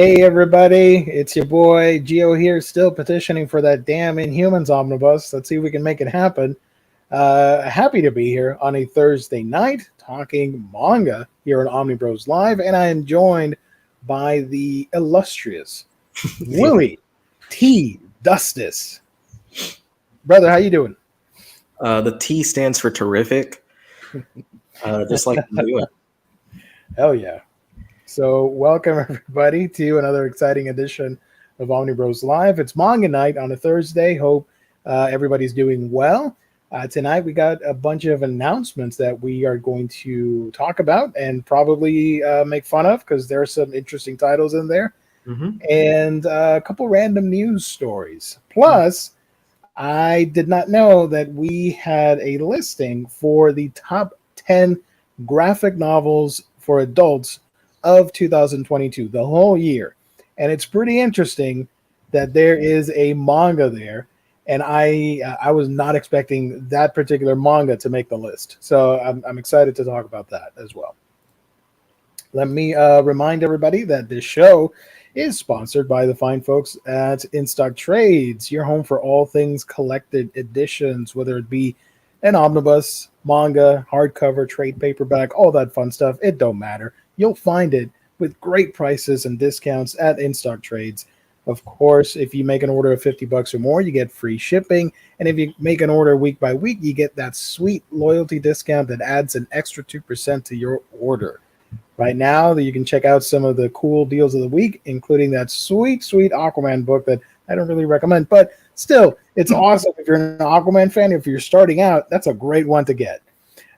Hey everybody, it's your boy Geo here, still petitioning for that damn Inhumans omnibus. Let's see if we can make it happen. Happy to be here on a Thursday night talking manga here on Omnibroslive, and I am joined by the illustrious Willie T. Dustis. Brother, how you doing? The T stands for terrific, just like I'm doing. Hell yeah. So welcome everybody to another exciting edition of Omnibroslive. It's Manga Night on a Thursday. Hope everybody's doing well. Tonight we got a bunch of announcements that we are going to talk about and probably make fun of because there are some interesting titles in there. And a couple random news stories. Plus, I did not know that we had a listing for the top 10 graphic novels for adults of 2022, the whole year. And it's pretty interesting that there is a manga there. And I was not expecting that particular manga to make the list. So I'm excited to talk about that as well. Let me remind everybody that this show is sponsored by the fine folks at In Stock Trades, your home for all things collected editions, whether it be an omnibus, manga, hardcover, trade paperback, all that fun stuff. It don't matter. You'll find it with great prices and discounts at In Stock Trades. Of course, if you make an order of $50 or more, you get free shipping. And if you make an order week by week, you get that sweet loyalty discount that adds an extra 2% to your order. Right now, you can check out some of the cool deals of the week, including that sweet, sweet Aquaman book that I don't really recommend. But still, it's awesome if you're an Aquaman fan. If you're starting out, that's a great one to get.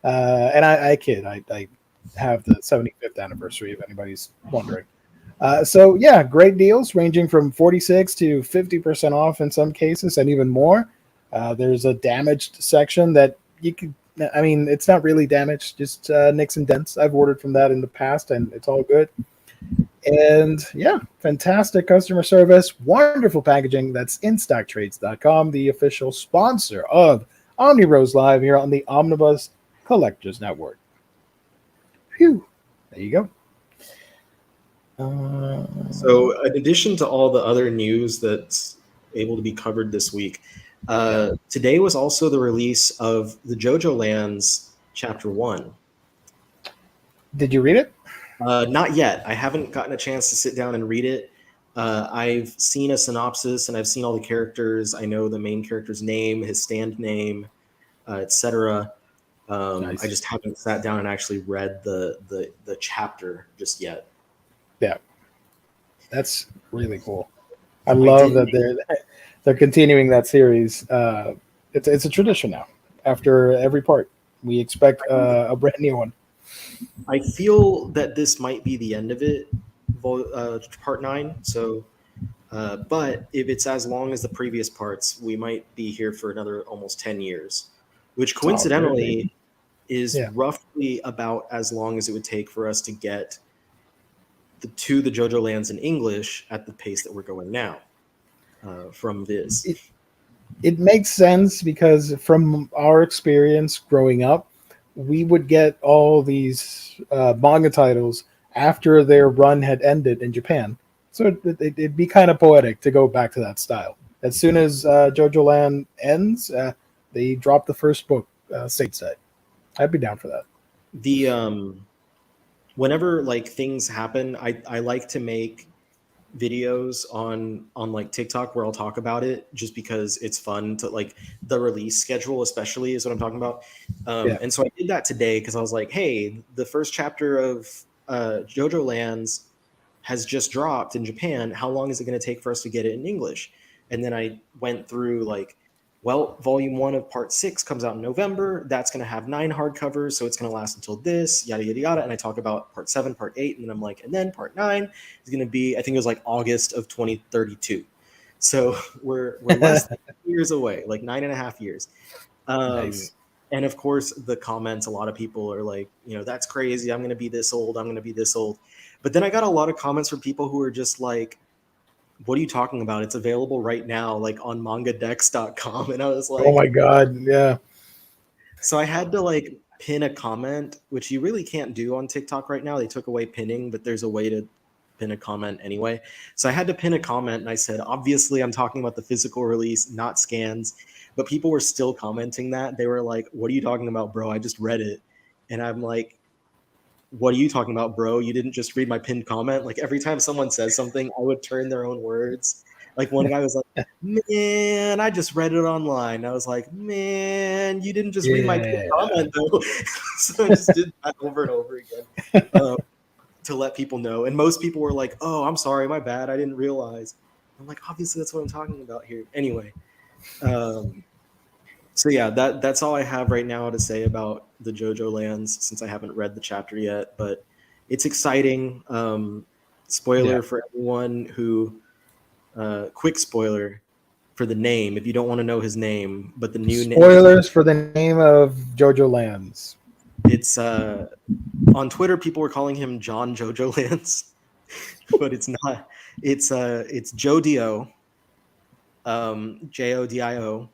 And I kid. I have the 75th anniversary, if anybody's wondering. So, yeah, great deals ranging from 46 to 50% off in some cases and even more. There's a damaged section that you can. I mean, it's not really damaged, just nicks and dents. I've ordered from that in the past, and it's all good. And yeah, fantastic customer service, wonderful packaging. That's InStockTrades.com, the official sponsor of Omnibros here on the Omnibus Collectors Network. Phew, there you go. So, in addition to all the other news that's able to be covered this week, today was also the release of the JoJo Lands Chapter 1. Did you read it? Not yet. I haven't gotten a chance to sit down and read it. I've seen a synopsis and I've seen all the characters. I know the main character's name, his stand name, etc. Nice. I just haven't sat down and actually read the chapter just yet. Yeah, that's really cool. I love that they're continuing that series. It's a tradition now. After every part, we expect a brand new one. I feel that this might be the end of it, part 9. So, but if it's as long as the previous parts, we might be here for another almost 10 years, which coincidentally is roughly about as long as it would take for us to get to the JoJo Lands in English at the pace that we're going now from Viz. It makes sense because from our experience growing up, we would get all these manga titles after their run had ended in Japan. So it'd be kind of poetic to go back to that style. As soon as JoJo Land ends, they drop the first book stateside. I'd be down for that. Whenever like things happen, I like to make videos on like TikTok where I'll talk about it just because it's fun to like the release schedule, especially is what I'm talking about. And so I did that today because I was like, hey, the first chapter of JoJo Lands has just dropped in Japan. How long is it going to take for us to get it in English? And then I went through like, well, volume 1 of part 6 comes out in November. That's going to have 9 hardcovers, so it's going to last until this, yada, yada, yada. And I talk about part 7, part 8, and then I'm like, and then part 9 is going to be, I think it was like August of 2032. So we're less than years away, like 9.5 years. Nice. And of course, the comments, a lot of people are like, that's crazy. I'm going to be this old. I'm going to be this old. But then I got a lot of comments from people who are just like, what are you talking about? It's available right now, like on mangadex.com. And I was like, oh my God. Yeah. So I had to like pin a comment, which you really can't do on TikTok right now. They took away pinning, but there's a way to pin a comment anyway. So I had to pin a comment, and I said, obviously, I'm talking about the physical release, not scans. But people were still commenting that. They were like, what are you talking about, bro? I just read it. And I'm like, what are you talking about, bro? You didn't just read my pinned comment. Like every time someone says something, I would turn their own words. Like one guy was like, man, I just read it online. I was like, man, you didn't just read my pinned comment though. So I just did that over and over again to let people know. And most people were like, oh, I'm sorry, my bad. I didn't realize. I'm like, obviously that's what I'm talking about here. Anyway. So yeah, that's all I have right now to say about the JoJo lands, since I haven't read the chapter yet, but it's exciting. Spoiler for everyone who, quick spoiler for the name, if you don't want to know his name, but the new spoilers for the name of JoJo lands. It's on Twitter, people were calling him John JoJo lands, but it's not. It's Jodio, Jodio.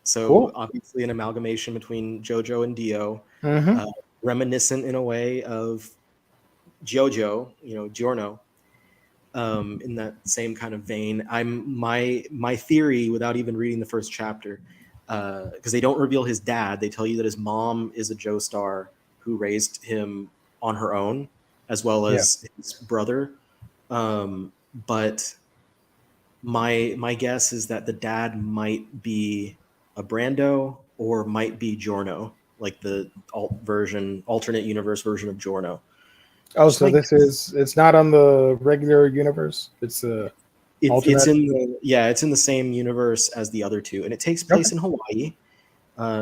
So Cool. obviously an amalgamation between JoJo and Dio, Mm-hmm. Reminiscent in a way of JoJo, Giorno, in that same kind of vein. My theory, without even reading the first chapter, because they don't reveal his dad, they tell you that his mom is a Joestar who raised him on her own, as well as his brother. But my guess is that the dad might be a Brando or might be Giorno, like the alternate universe version of Giorno. Oh, so it's not on the regular universe. It's it's in the same universe as the other two, and it takes place in Hawaii.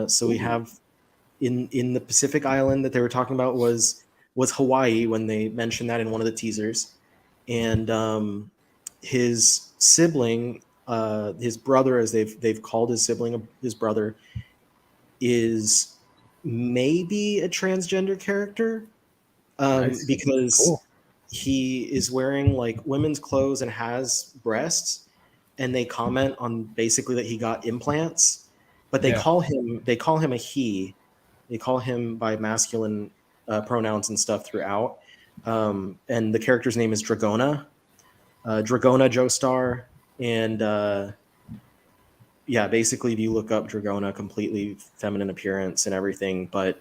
So we have in the Pacific island that they were talking about was Hawaii when they mentioned that in one of the teasers, and his sibling, his brother, as they've called his sibling his brother, is maybe a transgender character, nice. because he is wearing like women's clothes and has breasts, and they comment on basically that he got implants, but they call him a he. They call him by masculine pronouns and stuff throughout, and the character's name is Dragona. Dragona Joestar, and basically if you look up Dragona, completely feminine appearance and everything, but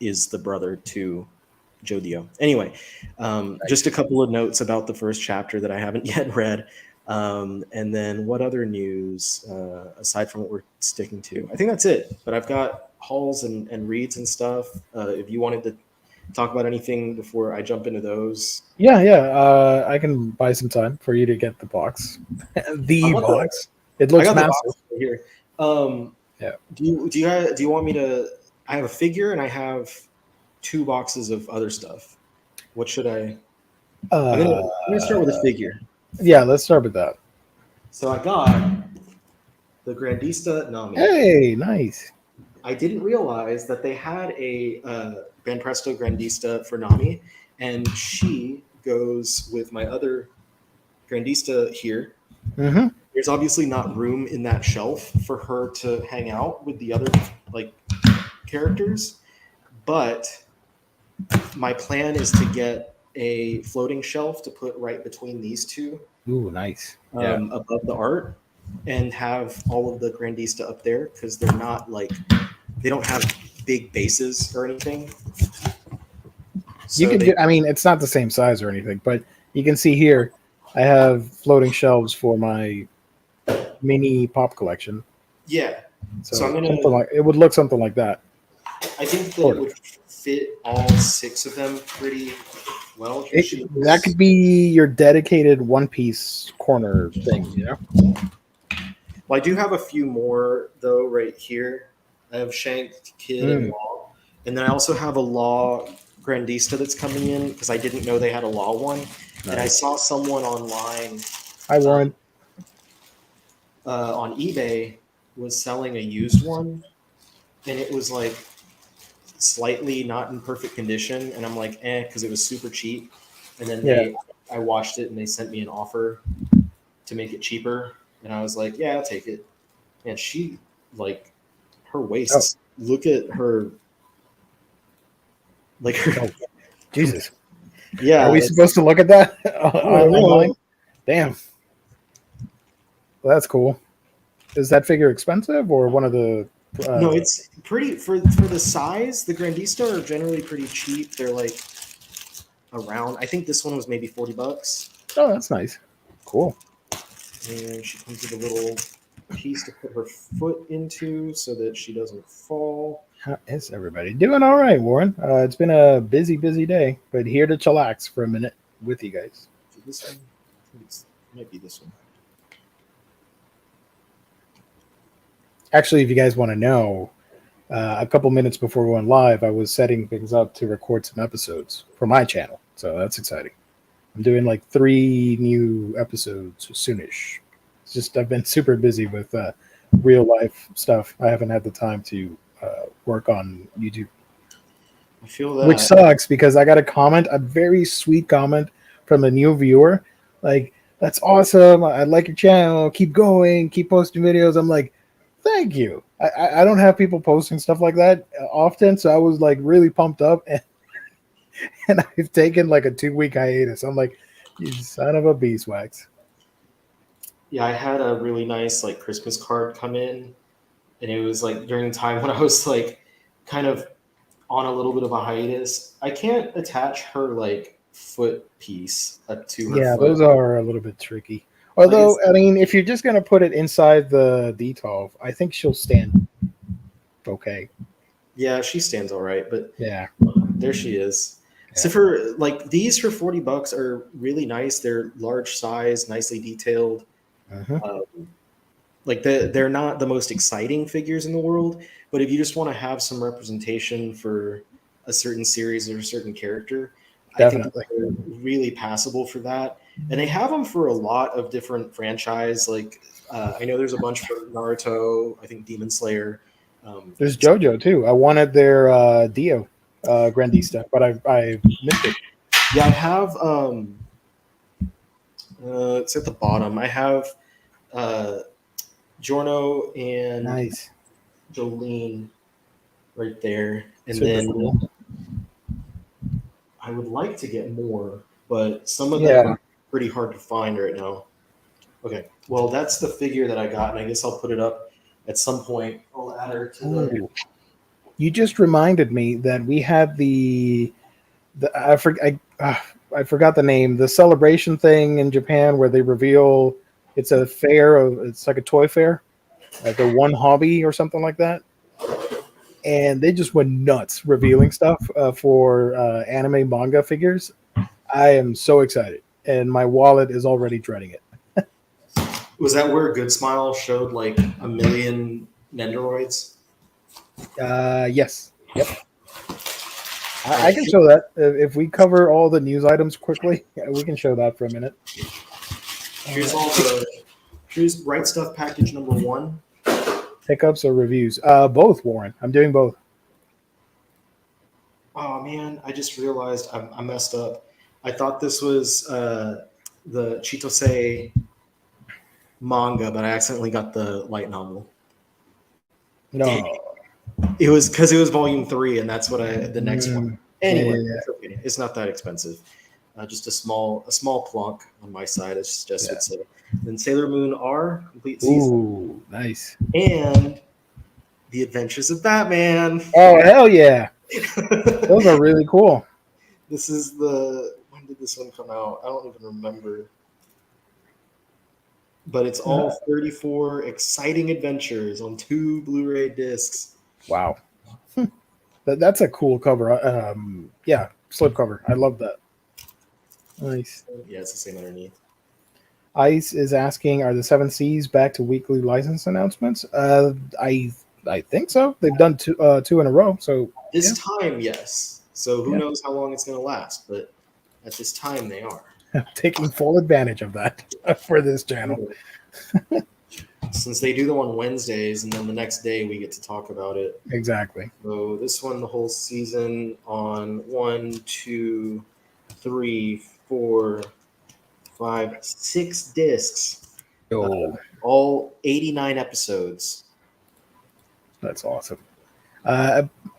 is the brother to Jodio. Anyway, just a couple of notes about the first chapter that I haven't yet read. And then what other news, aside from what we're sticking to? I think that's it, but I've got hauls and reads and stuff. If you wanted to talk about anything before I jump into those. I can buy some time for you to get the box. The box. It looks massive. Right here. Do you want me to? I have a figure and I have 2 boxes of other stuff. What should I? I'm gonna start with a figure. Yeah, let's start with that. So I got the Grandista Nami. Hey, nice. I didn't realize that they had a Gran Presto Grandista for Nami, and she goes with my other Grandista here. Mm-hmm. There's obviously not room in that shelf for her to hang out with the other characters, but my plan is to get a floating shelf to put right between these two. Ooh, nice. Above the art, and have all of the Grandista up there, because they're not they don't have big bases or anything. So it's not the same size or anything, but you can see here I have floating shelves for my mini pop collection. Yeah. So I'm it would look something like that. I think that it would fit all 6 of them pretty well. That could be your dedicated one-piece corner thing, Well, I do have a few more though right here. I have Shank, Kid, and Law, and then I also have a Law Grandista that's coming in, because I didn't know they had a Law one. Nice. And I saw someone online. Hi, Warren. On eBay was selling a used one, and it was slightly not in perfect condition, and I'm like, because it was super cheap. And then I watched it, and they sent me an offer to make it cheaper, and I was like, yeah, I'll take it. And she her waist. Look at her. Jesus. Yeah. Are we supposed to look at that online? know. Damn. Well, that's cool. Is that figure expensive or one of the? No, it's pretty for the size. The Grandista are generally pretty cheap. They're like around. I think this one was maybe $40. Oh, that's nice. Cool. And she comes with a little piece to put her foot into so that she doesn't fall. How is everybody doing? All right, Warren. It's been a busy day, but here to chillax for a minute with you guys. So this one, it might be this one. Actually, if you guys want to know, a couple minutes before we went live, I was setting things up to record some episodes for my channel. So that's exciting. I'm doing like 3 new episodes soonish. It's just I've been super busy with real life stuff. I haven't had the time to work on YouTube. I feel that. Which sucks because I got a very sweet comment from a new viewer. Like, that's awesome. I like your channel. Keep going. Keep posting videos. I'm like, thank you. I don't have people posting stuff like that often, so I was like really pumped up, and I've taken like a 2-week hiatus. I'm like, you son of a beeswax. Yeah, I had a really nice like Christmas card come in, and it was like during the time when I was like kind of on a little bit of a hiatus. I can't attach her like foot piece to her. Yeah, foot. those are a little bit tricky. Although, I mean, if you're just going to put it inside the D12, I think she'll stand okay. Yeah, she stands all right, but yeah, there she is. Yeah. So for like these for $40 are really nice. They're large size, nicely detailed. Like they're not the most exciting figures in the world, but if you just want to have some representation for a certain series or a certain character, Definitely. I think they're really passable for that. And they have them for a lot of different franchise. Like I know there's a bunch for Naruto. I think Demon Slayer. There's JoJo too. I wanted their Dio Grandista, but I missed it. Yeah, I have. It's at the bottom. I have Giorno and Nice. Jolene right there, and Super then cool. I would like to get more, but some of them are pretty hard to find right now. Okay, well that's the figure that I got, and I guess I'll put it up at some point. I'll add her to the. You just reminded me that we had I forgot the name, the celebration thing in Japan where they reveal it's a fair, it's like a toy fair, like a one hobby or something like that. And they just went nuts revealing stuff for anime manga figures. I am so excited, and my wallet is already dreading it. Was that where Good Smile showed like 1 million Nendoroids? Yes. Yep. I can show that. If we cover all the news items quickly, we can show that for a minute. Here's Right Stuff package number 1. Pickups or reviews? Both, Warren. I'm doing both. Oh man, I just realized I messed up. I thought this was the Chitose manga, but I accidentally got the light novel. No. It was because it was volume 3, and that's what the next one. Anyway, yeah. It's not that expensive. Just a small plunk on my side, as Jess would say. Then Sailor Moon R, complete season. Ooh, nice. And The Adventures of Batman. Oh, hell yeah. Those are really cool. This is when did this one come out? I don't even remember. But it's all 34 exciting adventures on 2 Blu-ray discs. Wow. That's a cool cover. Yeah, slip cover. I love that. Nice. Yeah, it's the same underneath. Ice is asking, are the 7 Seas back to weekly license announcements? I think so. They've done 2 in a row. So this time, yes. So who knows how long it's going to last? But at this time, they are taking full advantage of that for this channel. Since they do them on Wednesdays, and then the next day we get to talk about it. Exactly. So this one, the whole season on 1, 2, 3, 4, 5, 6 discs. All 89 episodes. That's awesome.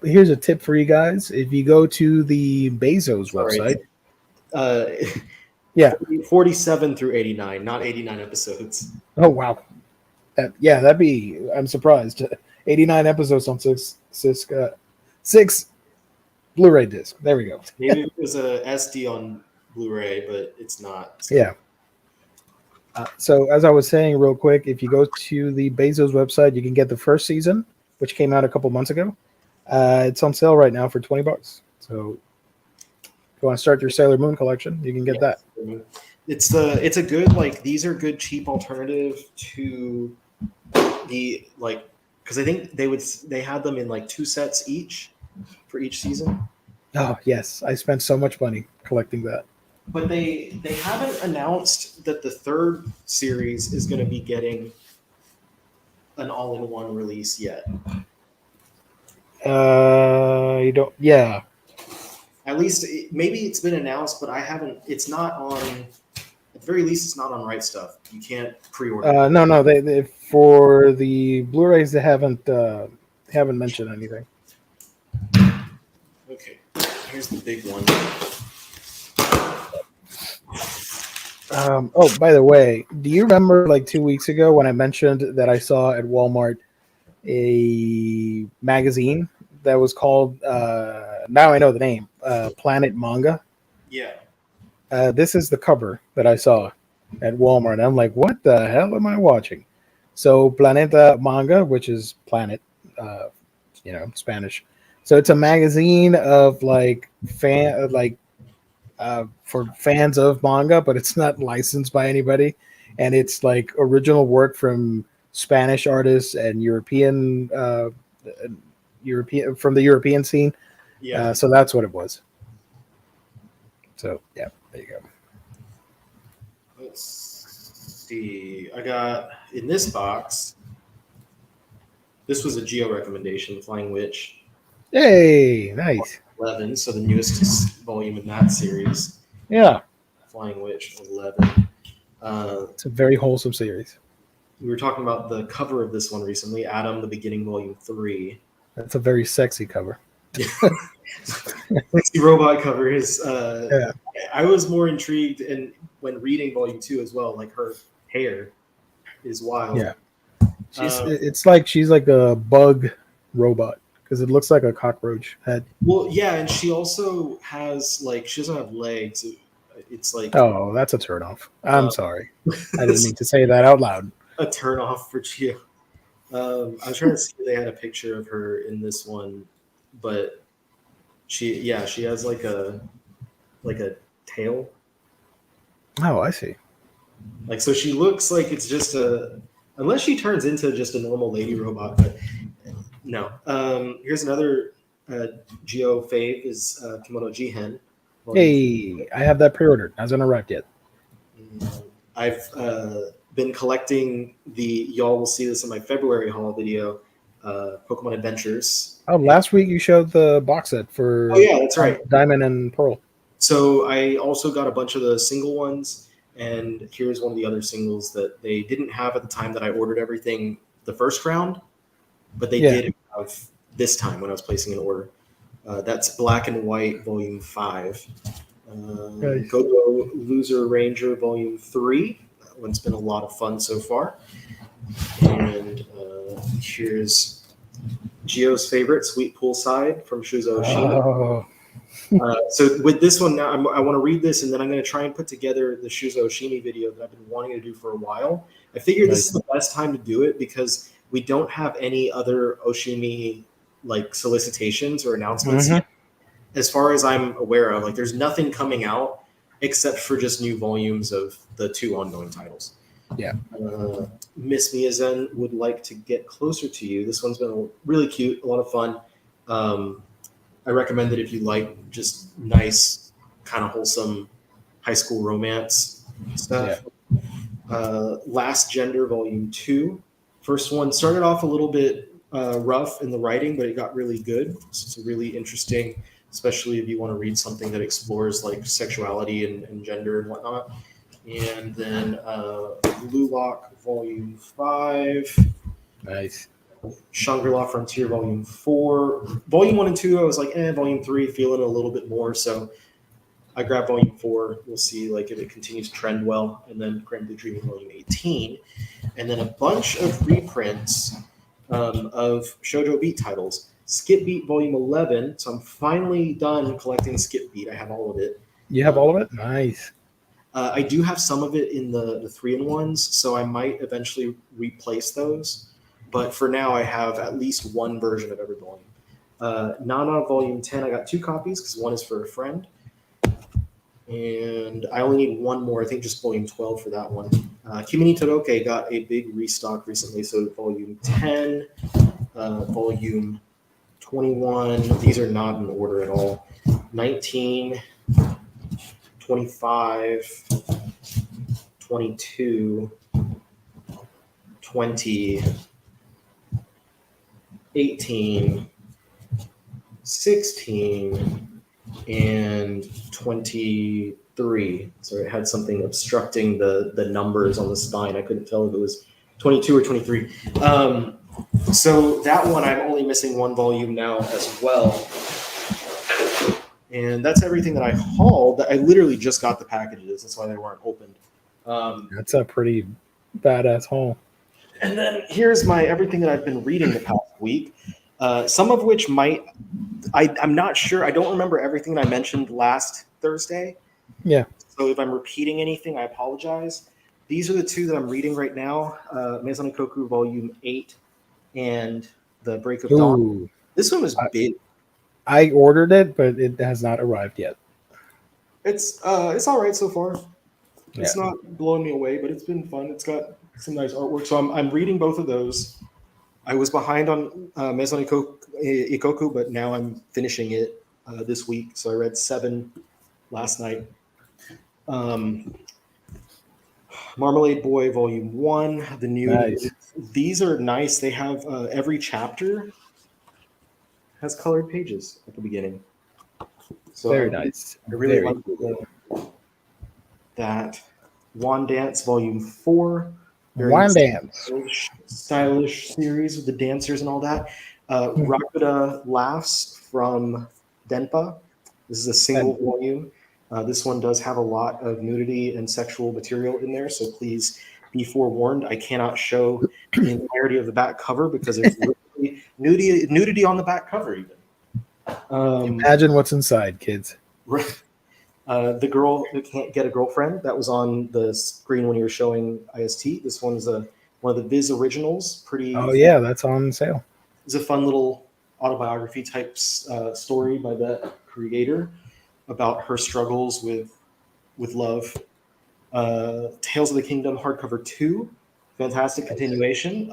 Here's a tip for you guys. If you go to the Bezos website. Uh, Yeah. 47 through 89, not 89 episodes. Oh wow. That'd be. I'm surprised. 89 episodes on six Blu-ray disc. There we go. Maybe it was a SD on Blu-ray, but it's not. So. Yeah. So as I was saying, real quick, if you go to the Bezos website, you can get the first season, which came out a couple months ago. It's on sale right now for $20. So if you want to start your Sailor Moon collection, you can get that. It's a good, like, these are good cheap alternative to the, like, because I think they had them in like 2 sets each for each season. Oh yes, I spent so much money collecting that. But they haven't announced that the third series is going to be getting an all-in-one release yet. You don't. Yeah. At least maybe it's been announced, but I haven't. It's not on. At the very least, it's not on Right Stuff. You can't pre-order. No. They for the Blu-rays they haven't mentioned anything. Okay, here's the big one. Oh, by the way, do you remember like 2 weeks ago when I mentioned that I saw at Walmart a magazine that was called, now I know the name, Planet Manga? Yeah. This is the cover that I saw at Walmart. I'm like, what the hell am I watching? So Planeta Manga, which is planet, Spanish. So it's a magazine of like for fans of manga, but it's not licensed by anybody, and it's like original work from Spanish artists and European from the European scene. Yeah. So that's what it was. So yeah, there you go. Let's see. I got in this box. This was a Geo recommendation, Flying Witch. Hey, nice. 11, so the newest volume in that series. Yeah. Flying Witch 11. It's a very wholesome series. We were talking about the cover of this one recently, Adam, the Beginning, Volume 3. That's a very sexy cover. Sexy robot cover is. Yeah. I was more intrigued, and when reading Volume 2 as well, like her hair is wild. Yeah. It's like she's like a bug robot because it looks like a cockroach head. Well, yeah, and she also has like she doesn't have legs. It's like oh, that's a turnoff. I'm sorry, I didn't mean to say that out loud. A turnoff for Gio. I'm trying to see if they had a picture of her in this one, but she has like a tail. Oh, I see. Like so, she looks like it's just unless she turns into just a normal lady robot. But no. Here's another Geo fave is Kimono Jihen. Hey, I have that pre-ordered. Hasn't arrived yet. I've been collecting y'all will see this in my February haul video, Pokemon Adventures. Oh, last week you showed the box set for Oh yeah, that's right. Diamond and Pearl. So I also got a bunch of the single ones, and here's one of the other singles that they didn't have at the time that I ordered everything the first round, but they did have this time when I was placing an order. That's Black and White Volume 5. Nice. Go Loser Ranger Volume 3. That one's been a lot of fun so far. And here's Gio's favorite, Sweet Poolside from Shuzo Oshima. Oh. So with this one now, I want to read this, and then I'm going to try and put together the Shuzo Oshimi video that I've been wanting to do for a while. I figured this is the best time to do it because we don't have any other Oshimi like solicitations or announcements yet, as far as I'm aware of. Like, there's nothing coming out except for just new volumes of the 2 ongoing titles. Yeah. Miss Miyazen Would Like to Get Closer to You. This one's been really cute, a lot of fun. I recommend it if you like just nice, kind of wholesome high school romance stuff. Yeah. Last Gender Volume 2. First one started off a little bit rough in the writing, but it got really good. So it's really interesting, especially if you want to read something that explores like sexuality and gender and whatnot. And then Blue Lock Volume 5. Nice. Shangri-La Frontier Volume 4. Volume 1 and 2, I was like, Volume 3, feeling a little bit more. So I grabbed volume 4. We'll see like if it continues to trend well, and then Grand Blue Dreaming volume 18, and then a bunch of reprints of Shoujo Beat titles. Skip Beat volume 11. So I'm finally done collecting Skip Beat. I have all of it. You have all of it? Nice. I do have some of it in the 3-in-1s, so I might eventually replace those. But for now, I have at least one version of every volume. Nana Volume 10, I got 2 copies because one is for a friend. And I only need one more, I think just Volume 12 for that one. Kimi ni Toroke got a big restock recently, so Volume 10, Volume 21, these are not in order at all. 19, 25, 22, 20, 18, 16, and 23. Sorry, I had something obstructing the numbers on the spine. I couldn't tell if it was 22 or 23. So that one, I'm only missing one volume now as well. And that's everything that I hauled. I literally just got the packages. That's why they weren't opened. That's a pretty badass haul. And then here's my everything that I've been reading the past week. Some of which I'm not sure. I don't remember everything that I mentioned last Thursday. Yeah. So if I'm repeating anything, I apologize. These are the 2 that I'm reading right now. Maison Ikoku Volume 8 and The Break of Dawn. This one was big. I ordered it, but it has not arrived yet. It's all right so far. It's not blowing me away, but it's been fun. It's got some nice artwork. So I'm reading both of those. I was behind on Maison Ikoku, but now I'm finishing it this week. So I read 7 last night. Marmalade Boy Volume 1, the new. Nice. These are nice. They have every chapter has colored pages at the beginning. So very nice. I really very like that. Wand Dance Volume 4. Wand Dance. Stylish series with the dancers and all that. Rakuda Laughs from Denpa. This is a single volume. This one does have a lot of nudity and sexual material in there, so please be forewarned. I cannot show the entirety of the back cover because there's literally nudity on the back cover even. Imagine what's inside, kids. The girl who can't get a girlfriend, that was on the screen when you were showing IST. This one's one of the Viz originals. Oh yeah, that's on sale. It's a fun little autobiography type story by the creator about her struggles with love. Tales of the Kingdom hardcover 2, fantastic continuation.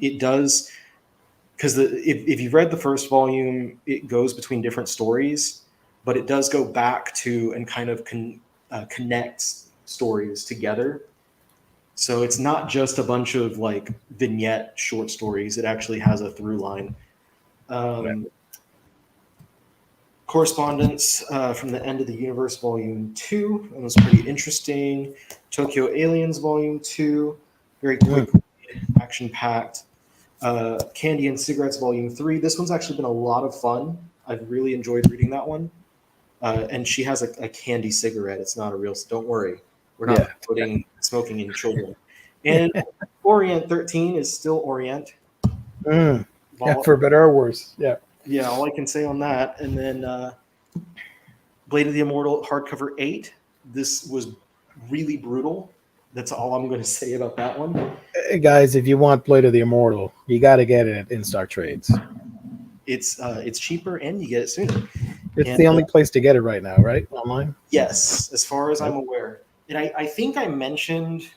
It does, because if you've read the first volume, it goes between different stories, but it does go back to and kind of connects stories together. So it's not just a bunch of like vignette short stories. It actually has a through line. Correspondence from the End of the Universe Volume 2. It was pretty interesting. Tokyo Aliens Volume 2. Very quick, action-packed. Candy and Cigarettes Volume 3. This one's actually been a lot of fun. I've really enjoyed reading that one. And she has a candy cigarette. It's not a real... Don't worry. We're not putting smoking in children. And Orient 13 is still Orient. Yeah, for better or worse. Yeah. Yeah, all I can say on that. And then Blade of the Immortal hardcover 8. This was really brutal. That's all I'm going to say about that one. Hey guys, if you want Blade of the Immortal, you got to get it at In-Stock Trades. It's cheaper and you get it sooner. It's the only place to get it right now, right? Online? Yes, as far as I'm aware. And I think I mentioned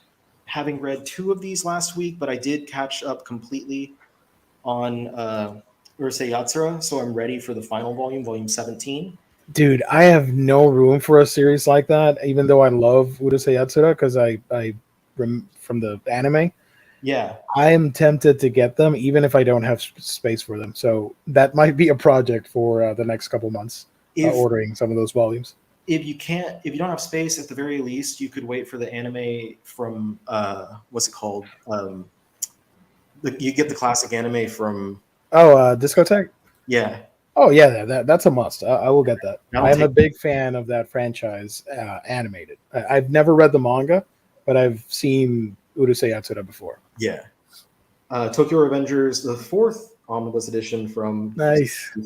having read 2 of these last week, but I did catch up completely on Urusei Yatsura, so I'm ready for the final volume, volume 17. Dude, I have no room for a series like that, even though I love Urusei Yatsura because I from the anime. Yeah. I am tempted to get them, even if I don't have space for them. So that might be a project for the next couple months, ordering some of those volumes. If you don't have space, at the very least, you could wait for the anime from, what's it called? You get the classic anime from... Oh, Discotheque? Yeah. Oh yeah, that's a must. I will get that. That'll I am a take- big fan of that franchise, animated. I've never read the manga, but I've seen Urusei Yatsura before. Yeah. Tokyo Revengers, the fourth omnibus edition from Nice.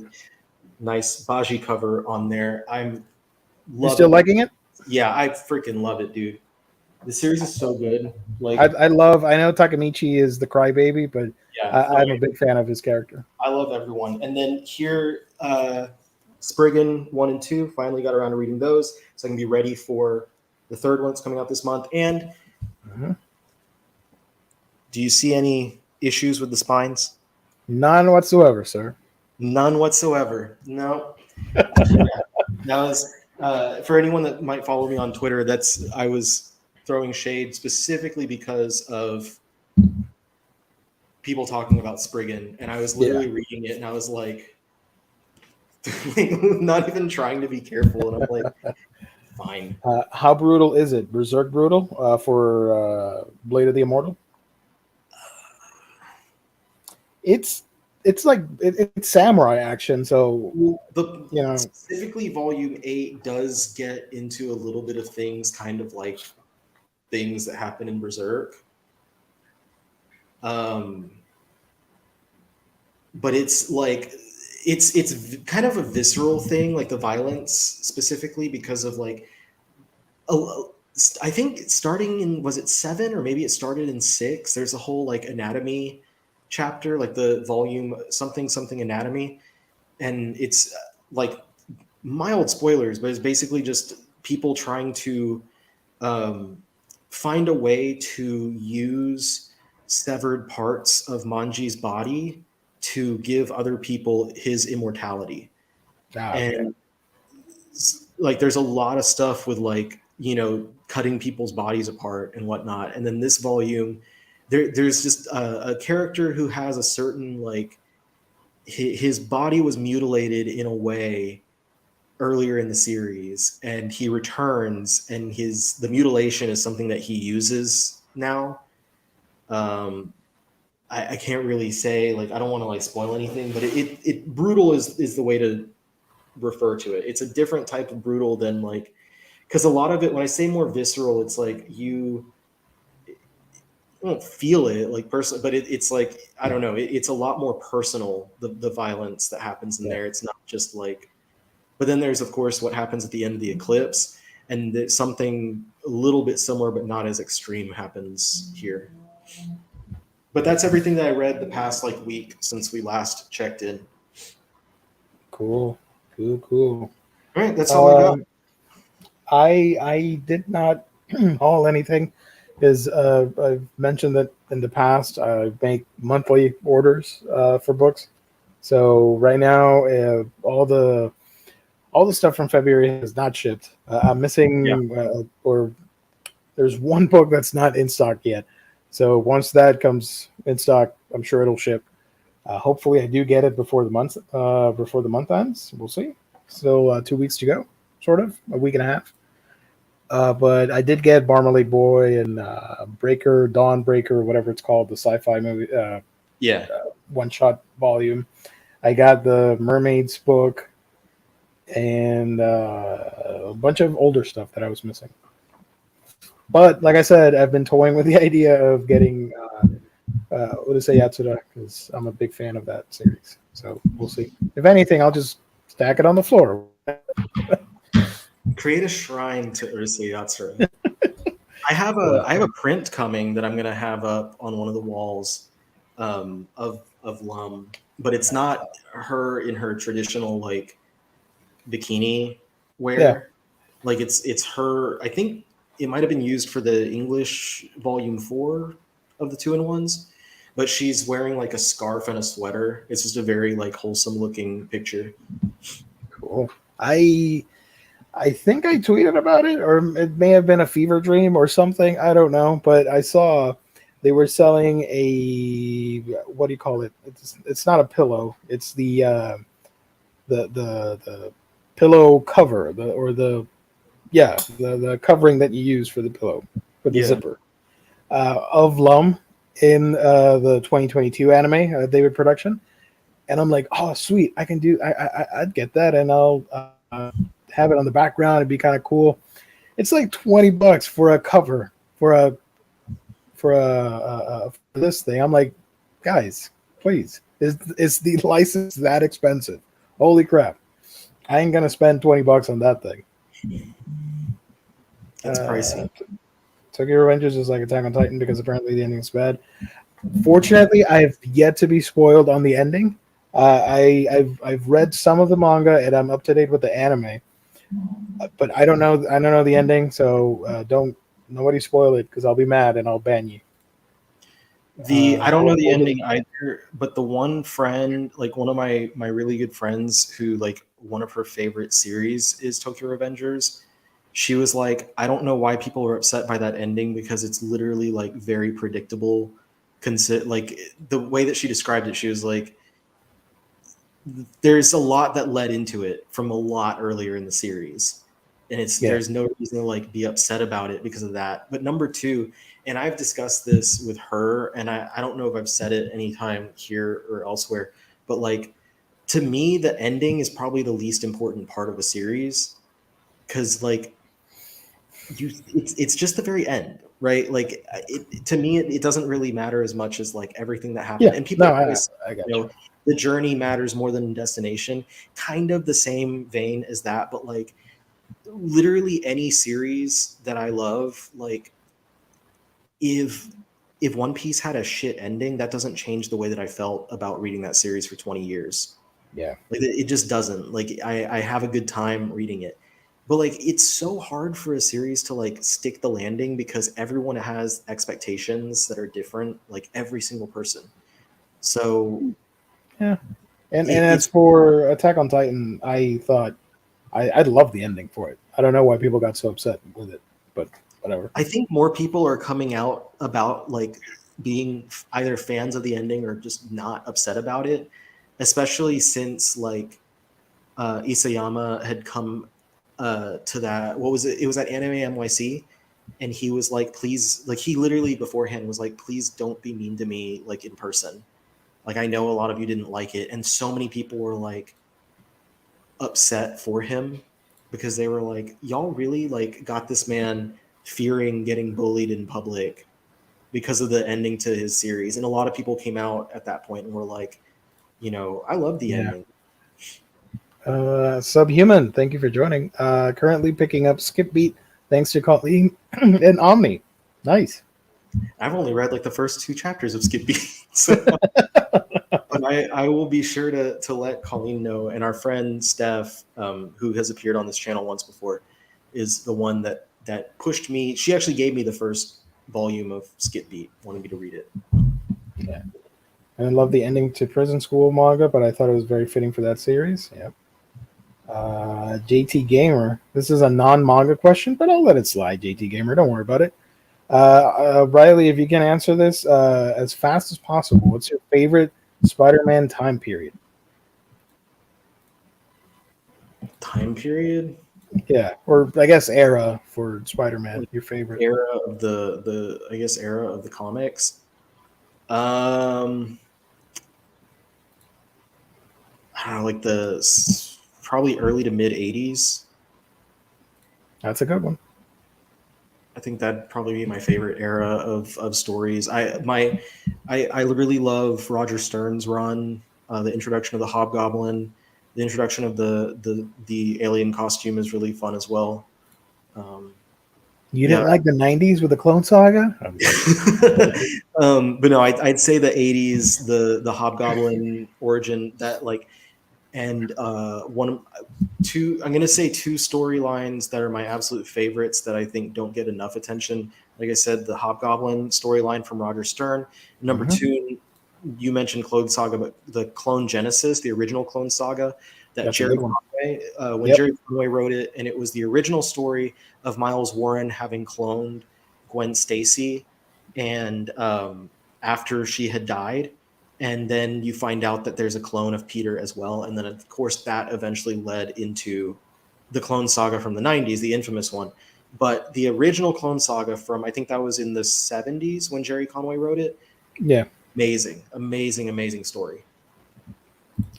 nice Baji cover on there. I'm You still loving it. liking it? Yeah, I freaking love it, dude. The series is so good. Like, I love. I know Takamichi is the crybaby, but yeah, I'm a big fan of his character. I love everyone. And then here, Spriggan 1 and 2, finally got around to reading those, so I can be ready for the third one that's coming out this month. And do you see any issues with the spines? None whatsoever, sir. None whatsoever. No. Now, for anyone that might follow me on Twitter, I was throwing shade specifically because of people talking about Spriggan, and I was literally reading it, and I was like, not even trying to be careful, and I'm like, fine. How brutal is it? Berserk brutal for Blade of the Immortal? It's like it's samurai action, so Specifically, Volume 8 does get into a little bit of things, kind of like things that happen in Berserk. But it's like it's kind of a visceral thing, like the violence specifically, because of like I think starting in, was it 7 or maybe it started in 6? There's a whole like anatomy chapter, like the volume something anatomy, and it's like mild spoilers, but it's basically just people trying to find a way to use severed parts of Manji's body to give other people his immortality. And like there's a lot of stuff with like, cutting people's bodies apart and whatnot. And then this volume, there's just a character who has a certain like his body was mutilated in a way earlier in the series, and he returns, and the mutilation is something that he uses now. I can't really say, like, I don't want to like spoil anything, but it brutal is the way to refer to it. It's a different type of brutal than like, because a lot of it, when I say more visceral, it's like you don't feel it like personally, but it's like, I don't know, it's a lot more personal, the violence that happens in there. It's not just like, but then there's of course what happens at the end of the eclipse, and something a little bit similar but not as extreme happens here. But that's everything that I read the past like week since we last checked in. Cool. All right, that's all I got. I did not haul anything because I've mentioned that in the past I make monthly orders for books. So right now all the stuff from February has not shipped. I'm missing or there's one book that's not in stock yet. So once that comes in stock, I'm sure it'll ship. Hopefully, I do get it before the month ends. We'll see. Still 2 weeks to go, sort of a week and a half. But I did get Marmalade Boy and Dawn Breaker, whatever it's called, the sci-fi movie. One-shot volume. I got the Mermaids book and a bunch of older stuff that I was missing. But like I said, I've been toying with the idea of getting Urusei Yatsura because I'm a big fan of that series. So we'll see. If anything, I'll just stack it on the floor. Create a shrine to Urusei Yatsura. I have a print coming that I'm gonna have up on one of the walls of Lum, but it's not her in her traditional like bikini wear. Yeah. Like it's her. I think it might have been used for the English volume 4 of the 2-in-1s, but she's wearing like a scarf and a sweater. It's just a very like wholesome looking picture. Cool. I think I tweeted about it, or it may have been a fever dream or something. I don't know, but I saw they were selling a, what do you call it? It's not a pillow. It's the pillow cover, the covering that you use for the pillow, for the zipper, of Lum in the 2022 anime David production. and I'm like, oh sweet, I can do. I'd get that, and I'll have it on the background. It'd be kind of cool. It's like $20 for a cover for this thing. I'm like, guys, please, is the license that expensive? Holy crap! I ain't gonna spend $20 on that thing. It's pricey. Tokyo Revengers is like Attack on Titan because apparently the ending's bad. Fortunately, I have yet to be spoiled on the ending. I've read some of the manga and I'm up to date with the anime, but I don't know the ending, so don't nobody spoil it because I'll be mad and I'll ban you. I don't know the ending either, but the one friend, like one of my really good friends, who like one of her favorite series is Tokyo Revengers. She was like, I don't know why people are upset by that ending because it's literally like very predictable. Like the way that she described it, she was like, there's a lot that led into it from a lot earlier in the series, and there's no reason to like be upset about it because of that. But number two, and I've discussed this with her, and I don't know if I've said it anytime here or elsewhere, but like to me, the ending is probably the least important part of a series because like it's just the very end, right? Like to me, it doesn't really matter as much as like everything that happened. And people always, I got you. The journey matters more than destination. Kind of the same vein as that, but like literally any series that I love, like if One Piece had a shit ending, that doesn't change the way that I felt about reading that series for 20 years. Yeah. Like it just doesn't. Like I have a good time reading it. But like it's so hard for a series to like stick the landing because everyone has expectations that are different, like every single person. So yeah. And as for Attack on Titan, I thought I'd love the ending for it. I don't know why people got so upset with it, but whatever. I think more people are coming out about like being either fans of the ending or just not upset about it, especially since like Isayama had come to that. What was it? It was at Anime NYC, and he was like, "Please," like he literally beforehand was like, "Please don't be mean to me like in person. Like I know a lot of you didn't like it," and so many people were like upset for him because they were like, "Y'all really like got this man fearing getting bullied in public because of the ending to his series," and a lot of people came out at that point and were like, I love the ending. Subhuman, thank you for joining. Currently picking up Skip Beat, thanks to Colleen and Omni. Nice. I've only read like the first 2 chapters of Skip Beat, so but I will be sure to let Colleen know. And our friend Steph, who has appeared on this channel once before, is the one that pushed me. She actually gave me the first volume of Skip Beat, wanted me to read it. Yeah. And I love the ending to Prison School manga, but I thought it was very fitting for that series. Yeah. JT Gamer. This is a non-manga question, but I'll let it slide, JT Gamer. Don't worry about it. Riley, if you can answer this as fast as possible, what's your favorite Spider-Man time period? Time period? Yeah, or I guess era for Spider-Man. Your favorite era of the I guess era of the comics. I don't know, like probably early to mid 80s. That's a good one. I think that'd probably be my favorite era of stories. I really love Roger Stern's run, the introduction of the Hobgoblin, the introduction of the alien costume is really fun as well. You didn't like the 90s with the Clone Saga? But no, I'd say the 80s, the Hobgoblin origin, that like, and I'm gonna say 2 storylines that are my absolute favorites that I think don't get enough attention. Like I said, the Hobgoblin storyline from Roger Stern. Number 2, you mentioned Clone Saga, but the Clone Genesis, the original Clone Saga, that Jerry Conway, Jerry Conway wrote it, and it was the original story of Miles Warren having cloned Gwen Stacy, and after she had died, and then you find out that there's a clone of Peter as well, and then of course that eventually led into the Clone Saga from the 90s, the infamous one. But the original Clone Saga from, I think that was in the 70s when Jerry Conway wrote it. Yeah. Amazing, amazing, amazing story.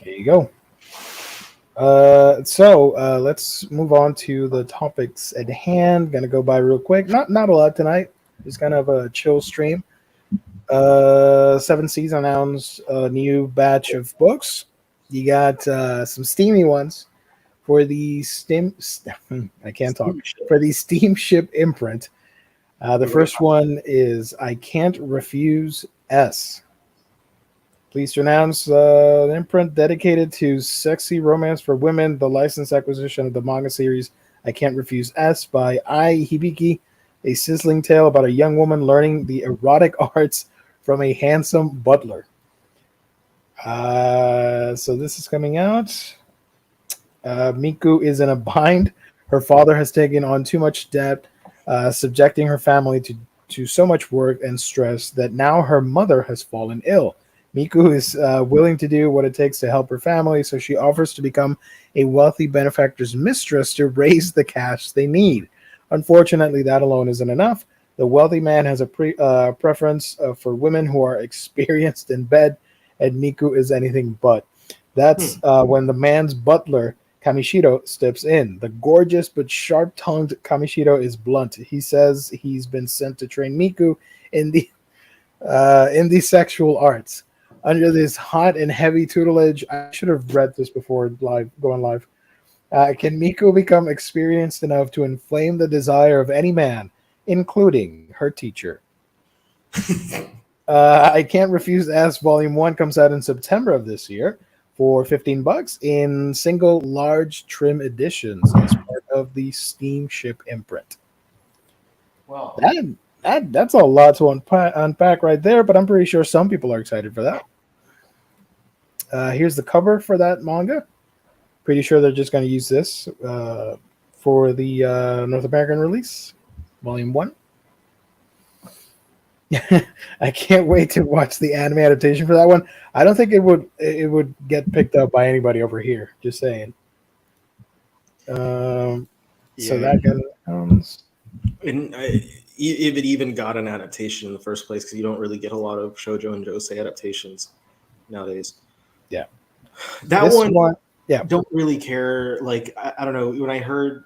There you go. Let's move on to the topics at hand. Gonna go by real quick. Not a lot tonight. Just kind of a chill stream. Seven Seas announced a new batch of books. You got some steamy ones for the I can't talk for the Steamship imprint. The first one is I Can't Refuse S. Pleased to announce an imprint dedicated to sexy romance for women, the licensed acquisition of the manga series I Can't Refuse S by Ai Hibiki, a sizzling tale about a young woman learning the erotic arts from a handsome butler. So this is coming out. Miku is in a bind. Her father has taken on too much debt, subjecting her family to so much work and stress that now her mother has fallen ill. Miku is willing to do what it takes to help her family, so she offers to become a wealthy benefactor's mistress to raise the cash they need. Unfortunately, that alone isn't enough. The wealthy man has a preference for women who are experienced in bed, and Miku is anything but. That's when the man's butler, Kamishiro, steps in. The gorgeous but sharp-tongued Kamishiro is blunt. He says he's been sent to train Miku in the sexual arts. Under this hot and heavy tutelage, I should have read this before going live. Can Miku become experienced enough to inflame the desire of any man, including her teacher? I Can't Refuse S Volume 1 comes out in September of this year for $15 in single large trim editions as part of the Steamship imprint. Wow. That's a lot to unpack right there, but I'm pretty sure some people are excited for that. Here's the cover for that manga. Pretty sure they're just going to use this for the North American release, Volume 1. I can't wait to watch the anime adaptation for that one. I don't think it would get picked up by anybody over here. Just saying. So that comes. If it even got an adaptation in the first place, because you don't really get a lot of shoujo and josei adaptations nowadays. Yeah, that one. Yeah, don't really care. Like I don't know. When I heard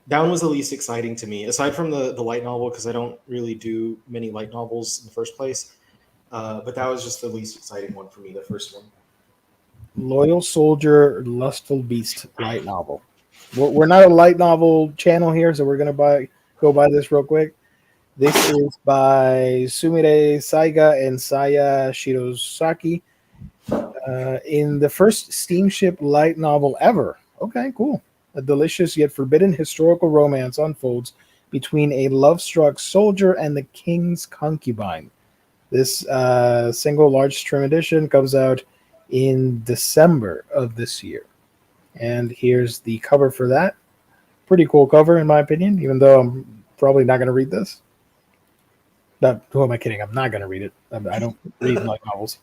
that one was the least exciting to me, aside from the light novel, because I don't really do many light novels in the first place. But that was just the least exciting one for me. The first one. Loyal Soldier, Lustful Beast light novel. We're not a light novel channel here, so we're gonna go buy this real quick. This is by Sumire Saiga and Saya Shirosaki. In the first steamship light novel ever. Okay, cool. A delicious yet forbidden historical romance unfolds between a love-struck soldier and the king's concubine. This single large trim edition comes out in December of this year. And here's the cover for that. Pretty cool cover, in my opinion, even though I'm probably not going to read this. Who am I kidding? I'm not going to read it. I don't read light novels.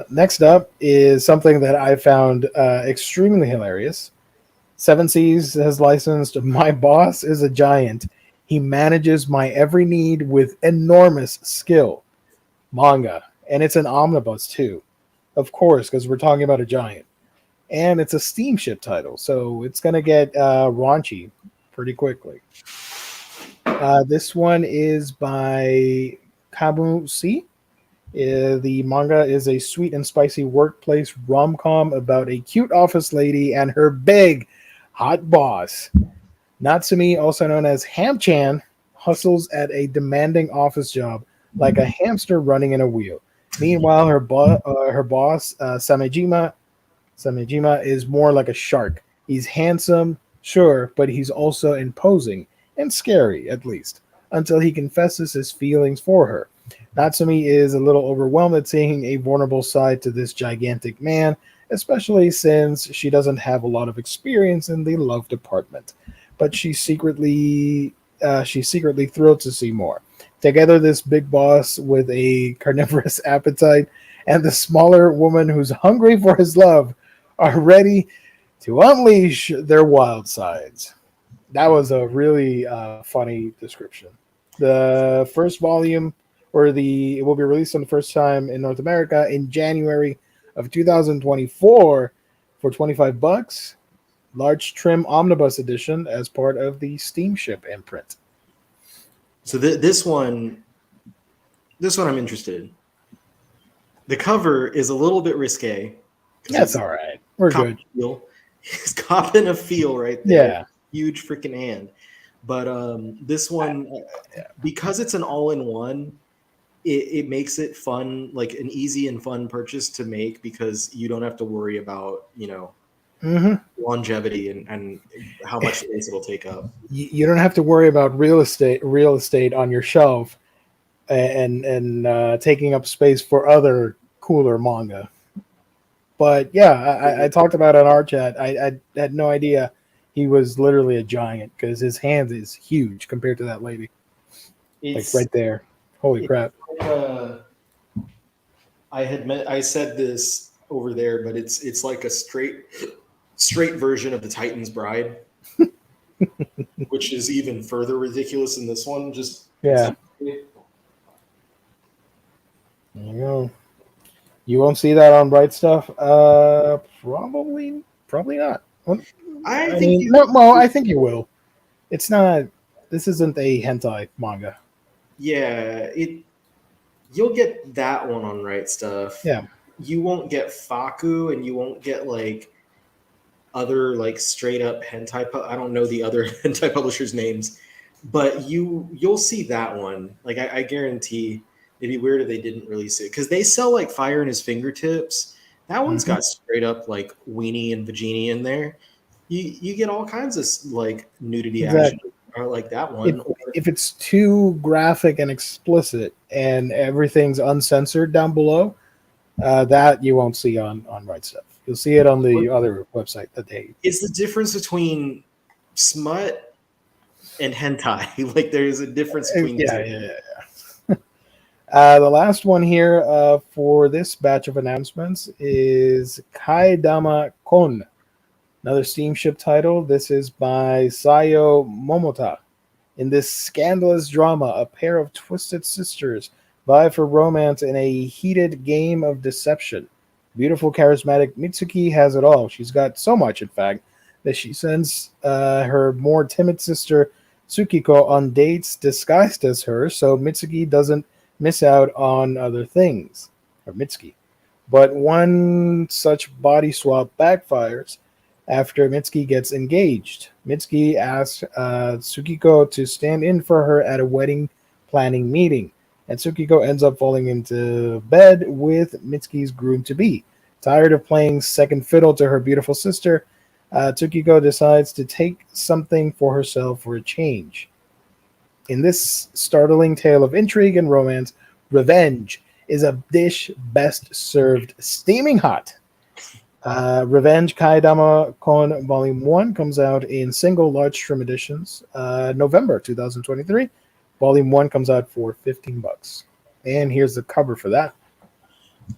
Next up is something that I found extremely hilarious. Seven Seas has licensed My Boss is a Giant. He manages my every need with enormous skill. Manga. And it's an omnibus too. Of course, because we're talking about a giant. And it's a steamship title, so it's going to get raunchy pretty quickly. This one is by Kabu C. The manga is a sweet and spicy workplace rom-com about a cute office lady and her big, hot boss. Natsumi, also known as Ham-chan, hustles at a demanding office job like a hamster running in a wheel. Meanwhile, her boss, Samejima, is more like a shark. He's handsome, sure, but he's also imposing and scary, at least, until he confesses his feelings for her. Natsumi is a little overwhelmed at seeing a vulnerable side to this gigantic man, especially since she doesn't have a lot of experience in the love department. But she's secretly thrilled to see more. Together, this big boss with a carnivorous appetite and the smaller woman who's hungry for his love are ready to unleash their wild sides. That was a really funny description. The first volume, it will be released on the first time in North America in January of 2024 for $25. Large trim omnibus edition as part of the Steamship imprint. So this one I'm interested in. The cover is a little bit risque. That's all right. We're good. It's copping a feel right there. Yeah. Huge freaking hand. But this one, because it's an all-in-one, it makes it fun, like an easy and fun purchase to make, because you don't have to worry about, longevity and how much space it'll take up. You don't have to worry about real estate on your shelf and taking up space for other cooler manga. But yeah, I talked about it on our chat. I had no idea he was literally a giant, because his hand is huge compared to that lady. It's like right there. Holy crap. I said this over there, but it's like a straight version of the Titan's Bride, which is even further ridiculous in this one. Just yeah. There you go. You won't see that on Bright Stuff. Probably not. I think you will. It's not. This isn't a hentai manga. Yeah, you'll get that one on Right Stuff. Yeah. You won't get Faku, and you won't get like other like straight up hentai. I don't know the other hentai publishers' names, but you'll see that one. Like I guarantee. It'd be weird if they didn't release it, because they sell like Fire in His Fingertips. That one's got straight up like weenie and vagina in there. You get all kinds of like nudity action, or like that one. If it's too graphic and explicit and everything's uncensored down below, that you won't see on Right Stuff. You'll see it on the other website that they. It's the difference between smut and hentai. Like there's a difference between the two. Yeah. The last one here for this batch of announcements is Kaidama Kon, another steamship title. This is by Sayo Momota. In this scandalous drama, a pair of twisted sisters vie for romance in a heated game of deception. Beautiful, charismatic Mitsuki has it all. She's got so much, in fact, that she sends her more timid sister Tsukiko on dates disguised as her, so Mitsuki doesn't miss out on other things, or Mitsuki. But one such body swap backfires after Mitsuki gets engaged. Mitsuki asks Tsukiko to stand in for her at a wedding planning meeting, and Tsukiko ends up falling into bed with Mitsuki's groom-to-be. Tired of playing second fiddle to her beautiful sister, Tsukiko decides to take something for herself for a change. In this startling tale of intrigue and romance, revenge is a dish best served steaming hot. Revenge Kaidama Kon Volume 1 comes out in single large trim editions November 2023. Volume 1 comes out for $15. And here's the cover for that.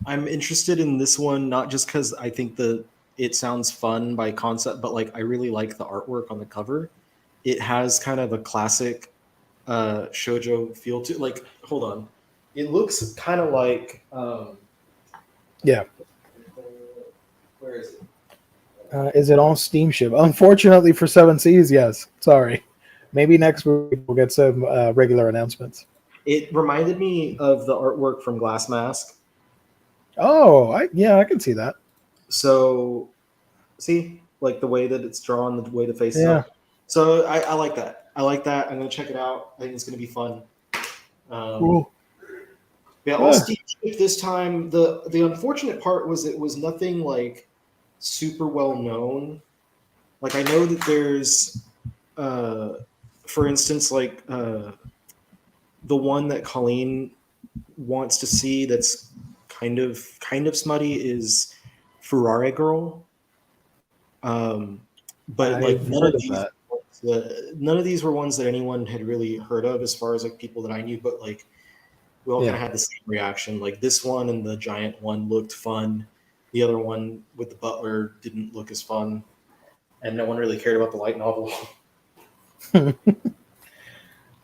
I'm interested in this one, not just because I think it sounds fun by concept, but like I really like the artwork on the cover. It has kind of a classic shoujo feel to, like, hold on, it looks kind of like where is it? Is it all steamship? Unfortunately for 7 Seas, yes. Sorry. Maybe next week we'll get some regular announcements. It reminded me of the artwork from Glass Mask. Oh, I can see that. So see, like the way that it's drawn, the way the face is up. So I like that. I'm going to check it out. I think it's going to be fun. Cool. Yeah, all steamship this time. The unfortunate part was it was nothing like super well known. Like I know that there's, for instance, like the one that Colleen wants to see that's kind of smutty is Ferrari Girl. But like none of these were ones that anyone had really heard of as far as like people that I knew, but like we all kind of had the same reaction. Like this one and the giant one looked fun. The other one with the butler didn't look as fun. And no one really cared about the light novel.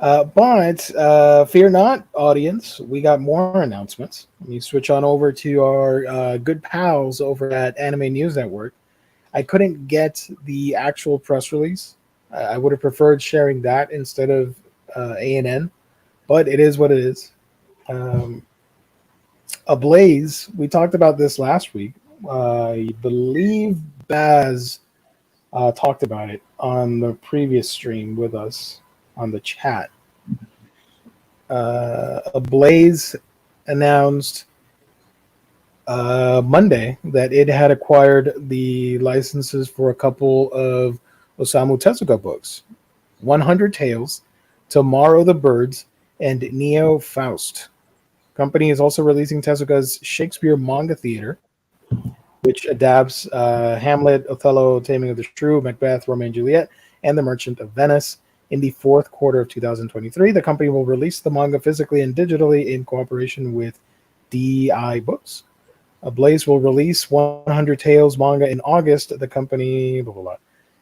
But fear not, audience. We got more announcements. Let me switch on over to our good pals over at Anime News Network. I couldn't get the actual press release. I would have preferred sharing that instead of ANN, but it is what it is. Um, Ablaze, we talked about this last week. I believe Baz talked about it on the previous stream with us on the chat. Ablaze announced Monday that it had acquired the licenses for a couple of Osamu Tezuka books, 100 Tales, Tomorrow the Birds, and Neo Faust. Company is also releasing Tezuka's Shakespeare manga theater, which adapts Hamlet, Othello, Taming of the Shrew, Macbeth, Romeo and Juliet, and The Merchant of Venice. In the fourth quarter of 2023, the company will release the manga physically and digitally in cooperation with DI Books. Blaze will release 100 Tales manga in August. The company, blah, blah, blah.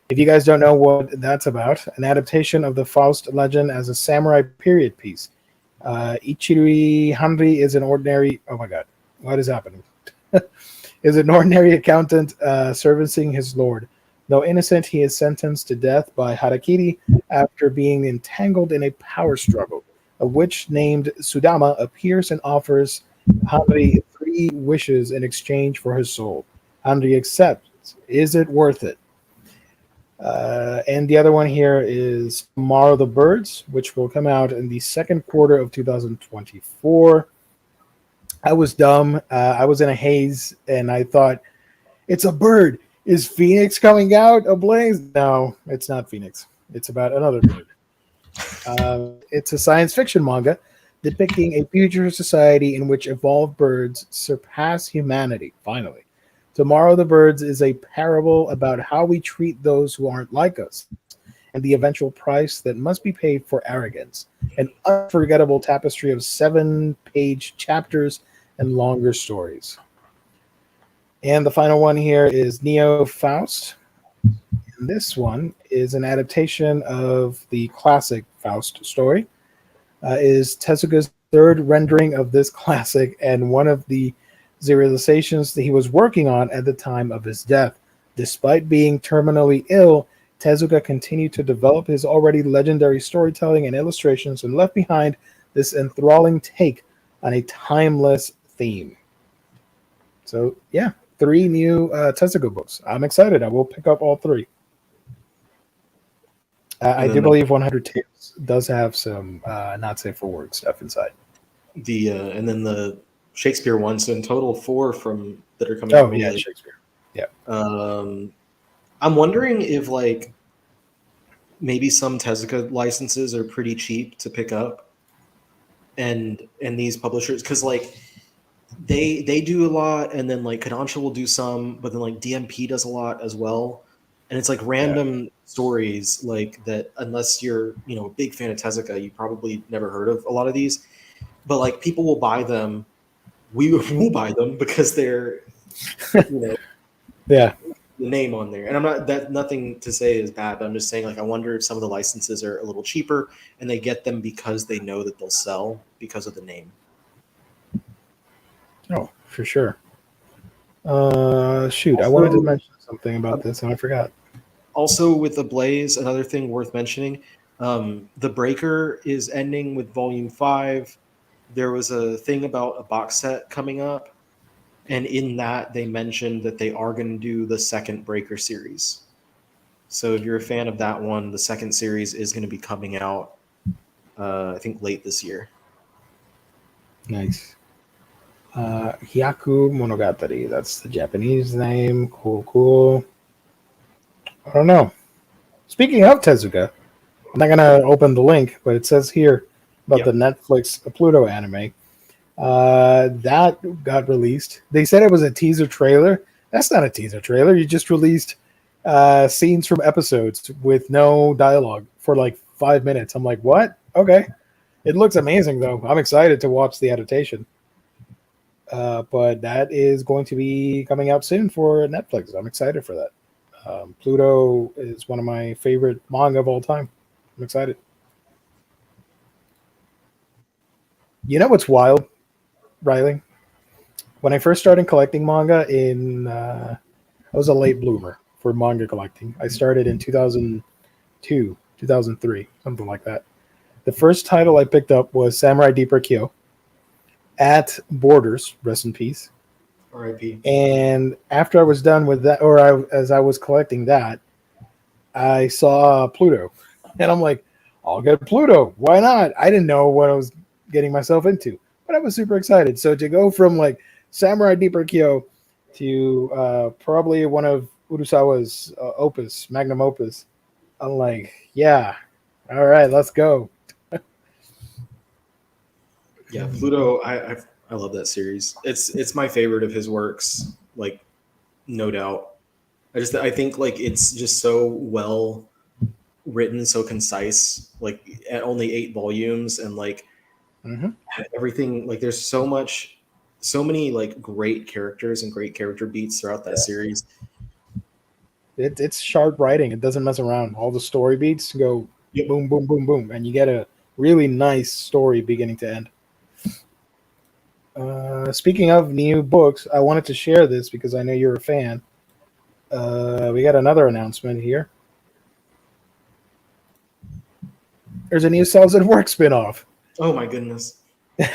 If you guys don't know what that's about, an adaptation of the Faust legend as a samurai period piece. Ichiri Hanri is an ordinary. Oh my god, what is happening? Is an ordinary accountant servicing his lord. Though innocent, he is sentenced to death by Harakiri after being entangled in a power struggle. A witch named Sudama appears and offers Hanri 3 wishes in exchange for his soul. Hanri accepts. Is it worth it? And the other one here is Tomorrow the Birds, which will come out in the second quarter of 2024. I was dumb. I was in a haze, and I thought, it's a bird. Is Phoenix coming out ablaze? No, it's not Phoenix. It's about another bird. It's a science fiction manga depicting a future society in which evolved birds surpass humanity, finally. Tomorrow the Birds is a parable about how we treat those who aren't like us and the eventual price that must be paid for arrogance. An unforgettable tapestry of 7-page chapters and longer stories. And the final one here is Neo Faust. And this one is an adaptation of the classic Faust story. Is Tezuka's third rendering of this classic and one of the serializations that he was working on at the time of his death. Despite being terminally ill, Tezuka continued to develop his already legendary storytelling and illustrations and left behind this enthralling take on a timeless theme. So, yeah, 3 new Tezuka books. I'm excited. I will pick up all 3. I do believe 100 Tales does have some not safe for work stuff inside. And then the Shakespeare ones, so in total 4 from that are coming. Oh yeah, Shakespeare. Yeah. I'm wondering if like maybe some Tezuka licenses are pretty cheap to pick up, and these publishers, because like they do a lot, and then like Kodansha will do some, but then like DMP does a lot as well. And it's like random stories like that, unless you're, a big fan of Tezuka, you probably never heard of a lot of these. But like people will buy them. We will buy them because they're, yeah, the name on there. And I'm not, that nothing to say is bad, but I'm just saying like I wonder if some of the licenses are a little cheaper and they get them because they know that they'll sell because of the name. Oh, for sure. Shoot, I wanted to mention something about this and I forgot. Also, with the Blaze, another thing worth mentioning, the Breaker is ending with Volume 5. There was a thing about a box set coming up, and in that they mentioned that they are going to do the second Breaker series. So if you're a fan of that one, the second series is going to be coming out, I think, late this year. Nice. Hyaku Monogatari, that's the Japanese name. Cool. I don't know. Speaking of Tezuka, I'm not going to open the link, but it says here about the Netflix Pluto anime. That got released. They said it was a teaser trailer. That's not a teaser trailer. You just released scenes from episodes with no dialogue for like 5 minutes. I'm like, what? Okay. It looks amazing, though. I'm excited to watch the adaptation. But that is going to be coming out soon for Netflix. I'm excited for that. Pluto is one of my favorite manga of all time. I'm excited. You know what's wild, Riley? When I first started collecting manga I was a late bloomer for manga collecting. I started in 2002, 2003, something like that. The first title I picked up was Samurai Deeper Kyo at Borders, rest in peace. R.I.P. And after I was done with that, as I was collecting that, I saw Pluto, and I'm like, I'll get Pluto. Why not? I didn't know what I was getting myself into, but I was super excited. So to go from like Samurai Deeper Kyo to probably one of Urasawa's magnum opus, I'm like, yeah, all right, let's go. Yeah, Pluto. I love that series. It's my favorite of his works, like no doubt. I think like it's just so well written, so concise. Like at only 8 volumes, and like Mm-hmm. everything. Like there's so many like great characters and great character beats throughout that series. It's sharp writing. It doesn't mess around. All the story beats go Yep. boom, boom, boom, boom, and you get a really nice story beginning to end. Speaking of new books, I wanted to share this because I know you're a fan. We got another announcement here. There's a new Cells at Work spinoff. Oh my goodness. In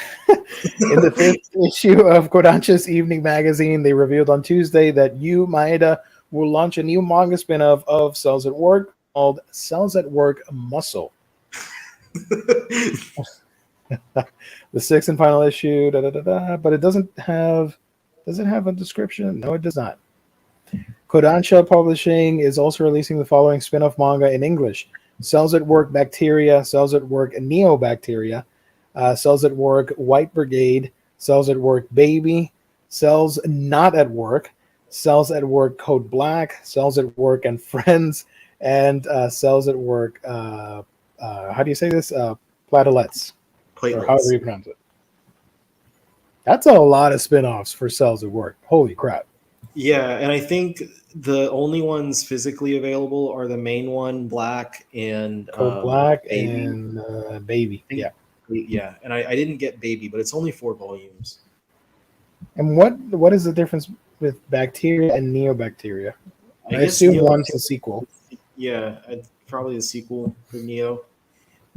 the fifth issue of Kodansha's evening magazine, they revealed on Tuesday that Yu Maeda will launch a new manga spin-off of Cells at Work called Cells at Work Muscle. The sixth and final issue, but it doesn't have a description. No, it does not. Kodansha Publishing is also releasing the following spin-off manga in English: Cells at Work Bacteria, Cells at Work Neobacteria, Cells at Work White Brigade, Cells at Work Baby, Cells Not at Work, Cells at Work Code Black, Cells at Work and Friends, and Cells at Work, how do you say this? Platelets. Or however you pronounce it. That's a lot of spin-offs for Cells at Work. Holy crap. Yeah, and I think the only ones physically available are the main one, Black, and Code Black Baby. and Baby. Yeah. Yeah, and I didn't get Baby, but it's only 4 volumes. And what is the difference with bacteria and neobacteria? I guess assume Neo- one's a sequel. Yeah, probably the sequel for Neo.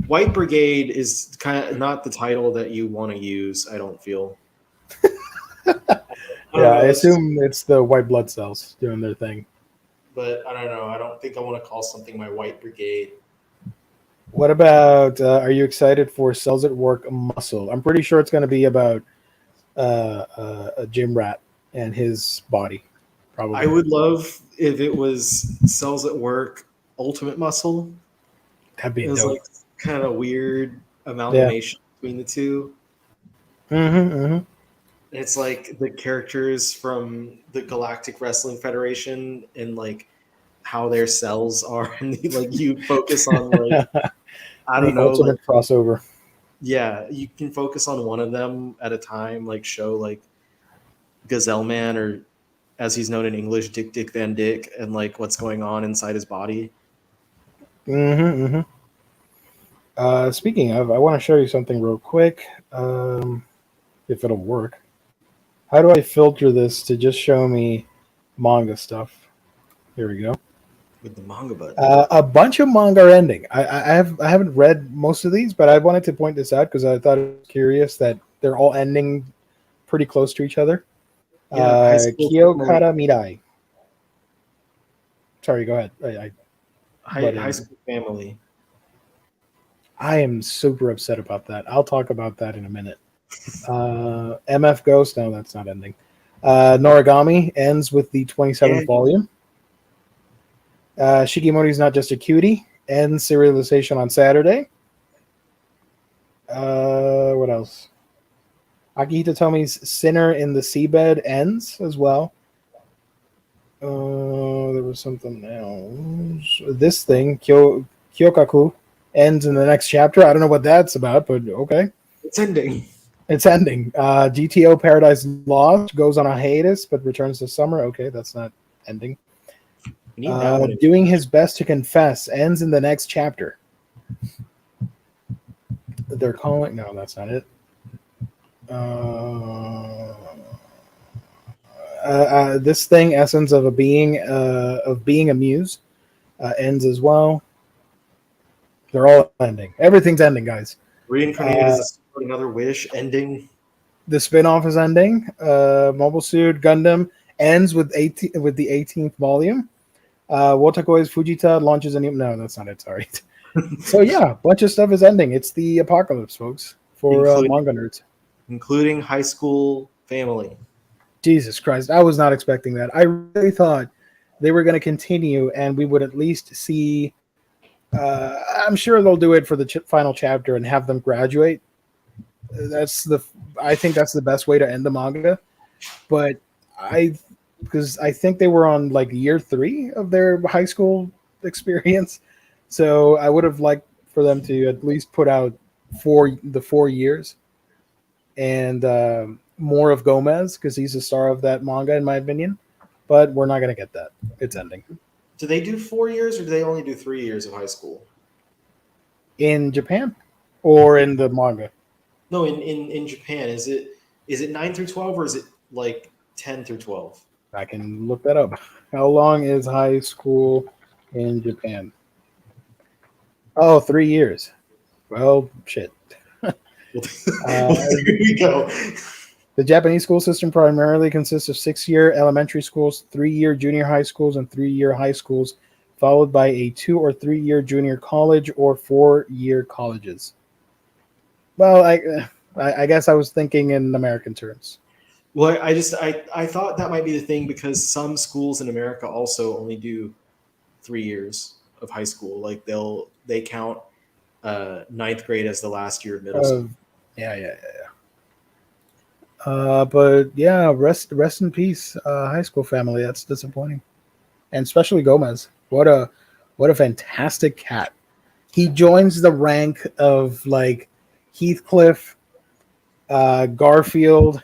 White Brigade is kind of not the title that you want to use, I don't feel. I assume it's the white blood cells doing their thing. But I don't know. I don't think I want to call something my White Brigade. What about, are you excited for Cells at Work Muscle? I'm pretty sure it's going to be about a gym rat and his body. Probably. I would love if it was Cells at Work Ultimate Muscle. That'd be It was dope. like kind of weird amalgamation between the two. It's like the characters from the Galactic Wrestling Federation and like how their cells are, and like you focus on like I don't know, ultimate like, crossover. Yeah, you can focus on one of them at a time, like show like Gazelle Man, or as he's known in English, Dick Van Dyke, and like what's going on inside his body. Speaking of, I want to show you something real quick. If it'll work. How do I filter this to just show me manga stuff? Here we go. With the manga button. A bunch of manga are ending. I haven't read most of these, but I wanted to point this out because I thought it was curious that they're all ending pretty close to each other. Kyokara Mirai. Sorry, go ahead. High School Family. I am super upset about that. I'll talk about that in a minute. MF Ghost, no, that's not ending. Noragami ends with the 27th volume. Shikimori's Not Just a Cutie ends serialization on Saturday. What else? Akihito Tomi's Sinner in the Seabed ends as well. There was something else. This thing, Kyokaku, ends in the next chapter. I don't know what that's about, but okay. It's ending. GTO Paradise Lost goes on a hiatus, but returns this summer. Okay, that's not ending. Doing His Best to Confess ends in the next chapter. They're calling... No, that's not it. Uh, this thing, Essence of being a muse, ends as well. They're all ending. Everything's ending, guys. Reincarnated as another wish ending. The spin-off is ending. Mobile Suit Gundam ends with the 18th volume. Wotakoi's Fujita launches a new. No, that's not it. Sorry. So yeah, a bunch of stuff is ending. It's the apocalypse, folks, for manga nerds, including High School Family. Jesus Christ, I was not expecting that. I really thought they were going to continue, and we would at least see. I'm sure they'll do it for the final chapter and have them graduate. I think that's the best way to end the manga. But because I think they were on like year 3 of their high school experience, so I would have liked for them to at least put out 4 years and more of Gomez, because he's the star of that manga in my opinion. But we're not going to get that. It's ending. Do they do 4 years, or do they only do 3 years of high school? In Japan or in the manga? No, in Japan. Is it 9 through 12, or is it like 10 through 12? I can look that up. How long is high school in Japan? Oh, 3 years. Well, shit. There we go. The Japanese school system primarily consists of 6-year elementary schools, 3-year junior high schools, and 3-year high schools, followed by a 2 or 3-year junior college or 4-year colleges. Well, I guess I was thinking in American terms. Well, I thought that might be the thing, because some schools in America also only do 3 years of high school. Like they count 9th grade as the last year of middle school. Yeah. But yeah, rest in peace, high school family. That's disappointing, and especially Gomez. What a fantastic cat. He joins the rank of like Heathcliff, Garfield.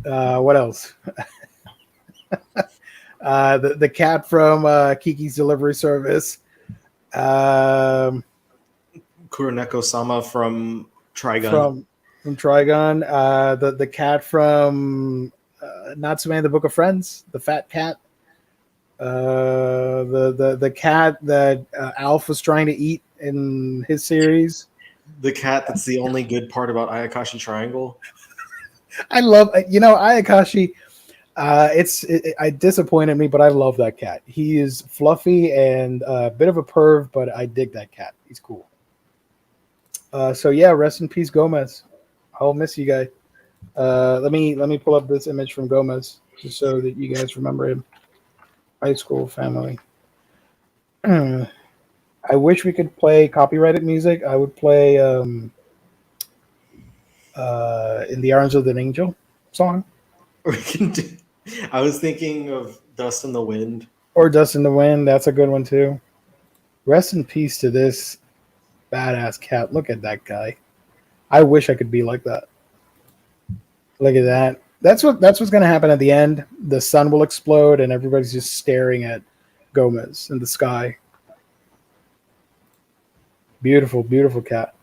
What else? The cat from Kiki's Delivery Service. Kuroneko-sama from Trigun. From Trigun. The cat from Natsume and the Book of Friends. The fat cat. The cat that Alf was trying to eat in his series. The cat that's the only good part about Ayakashi Triangle. I love, Ayakashi. It disappointed me, but I love that cat. He is fluffy and a bit of a perv, but I dig that cat. He's cool. So yeah, rest in peace, Gomez. I'll miss you guys. Let me pull up this image from Gomez just so that you guys remember him. High school family. I wish we could play copyrighted music. I would play In the Arms of an Angel song. I was thinking of Dust in the Wind. Or Dust in the Wind. That's a good one too. Rest in peace to this badass cat. Look at that guy. I wish I could be like that. Look at that. That's what's going to happen at the end. The sun will explode and everybody's just staring at Gomez in the sky. Beautiful, beautiful cat.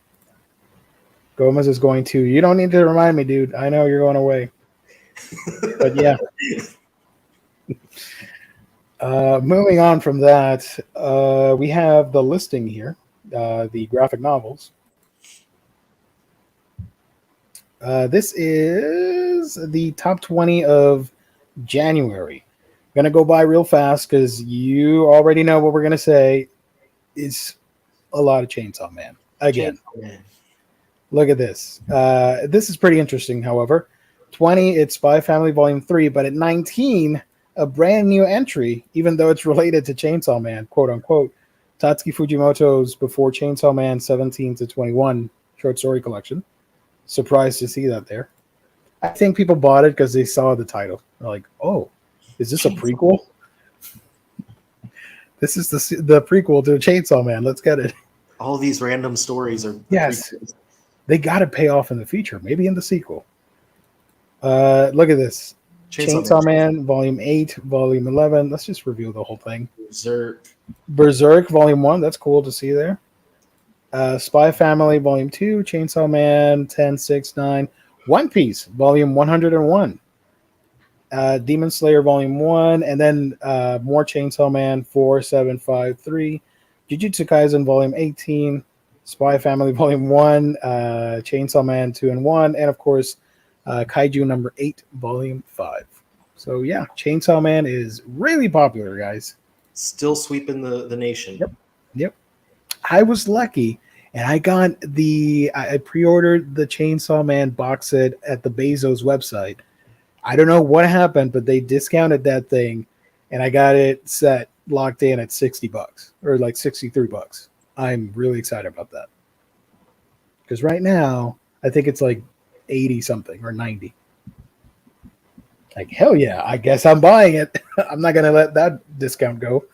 Gomez is going to. You don't need to remind me, dude. I know you're going away. But yeah. Moving on from that, we have the listing here, the graphic novels. This is the top 20 of January. I'm going to go by real fast because you already know what we're going to say. It's a lot of Chainsaw Man. Again. Chainsaw Man. Look at this. This is pretty interesting, however. 20, it's Spy Family Volume 3, but at 19, a brand new entry, even though it's related to Chainsaw Man, quote unquote, Tatsuki Fujimoto's Before Chainsaw Man 17 to 21 short story collection. Surprised to see that there. I think people bought it because they saw the title. They're like, oh, is this a prequel? This is the prequel to Chainsaw Man. Let's get it. All these random stories are yes. Prequels. They got to pay off in the future, maybe in the sequel. Look at this. Chainsaw Man, Volume 8, Volume 11. Let's just review the whole thing. Berserk, Volume 1. That's cool to see there. Spy Family, Volume 2, Chainsaw Man, 10, 6, 9. One Piece, Volume 101. Demon Slayer Volume 1, and then more Chainsaw Man 4753, Jujutsu Kaisen Volume 18, Spy Family Volume 1, Chainsaw Man 2 and 1, and of course, Kaiju number 8, Volume 5. So yeah, Chainsaw Man is really popular, guys. Still sweeping the nation. Yep. I was lucky, and I got I pre-ordered the Chainsaw Man box set at the Bezos website. I don't know what happened, but they discounted that thing, and I got it set locked in at $60 or like $63. I'm really excited about that because right now I think it's like 80 something or 90. Like hell yeah! I guess I'm buying it. I'm not gonna let that discount go.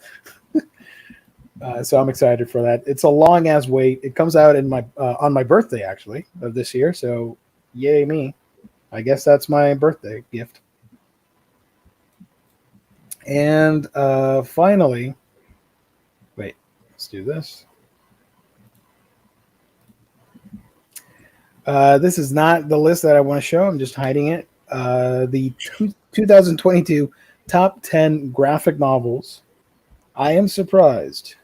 So I'm excited for that. It's a long ass wait. It comes out in my on my birthday actually of this year. So yay me! I guess that's my birthday gift. And finally, wait, let's do this. This is not the list that I want to show. I'm just hiding it. The 2022 top 10 graphic novels. I am surprised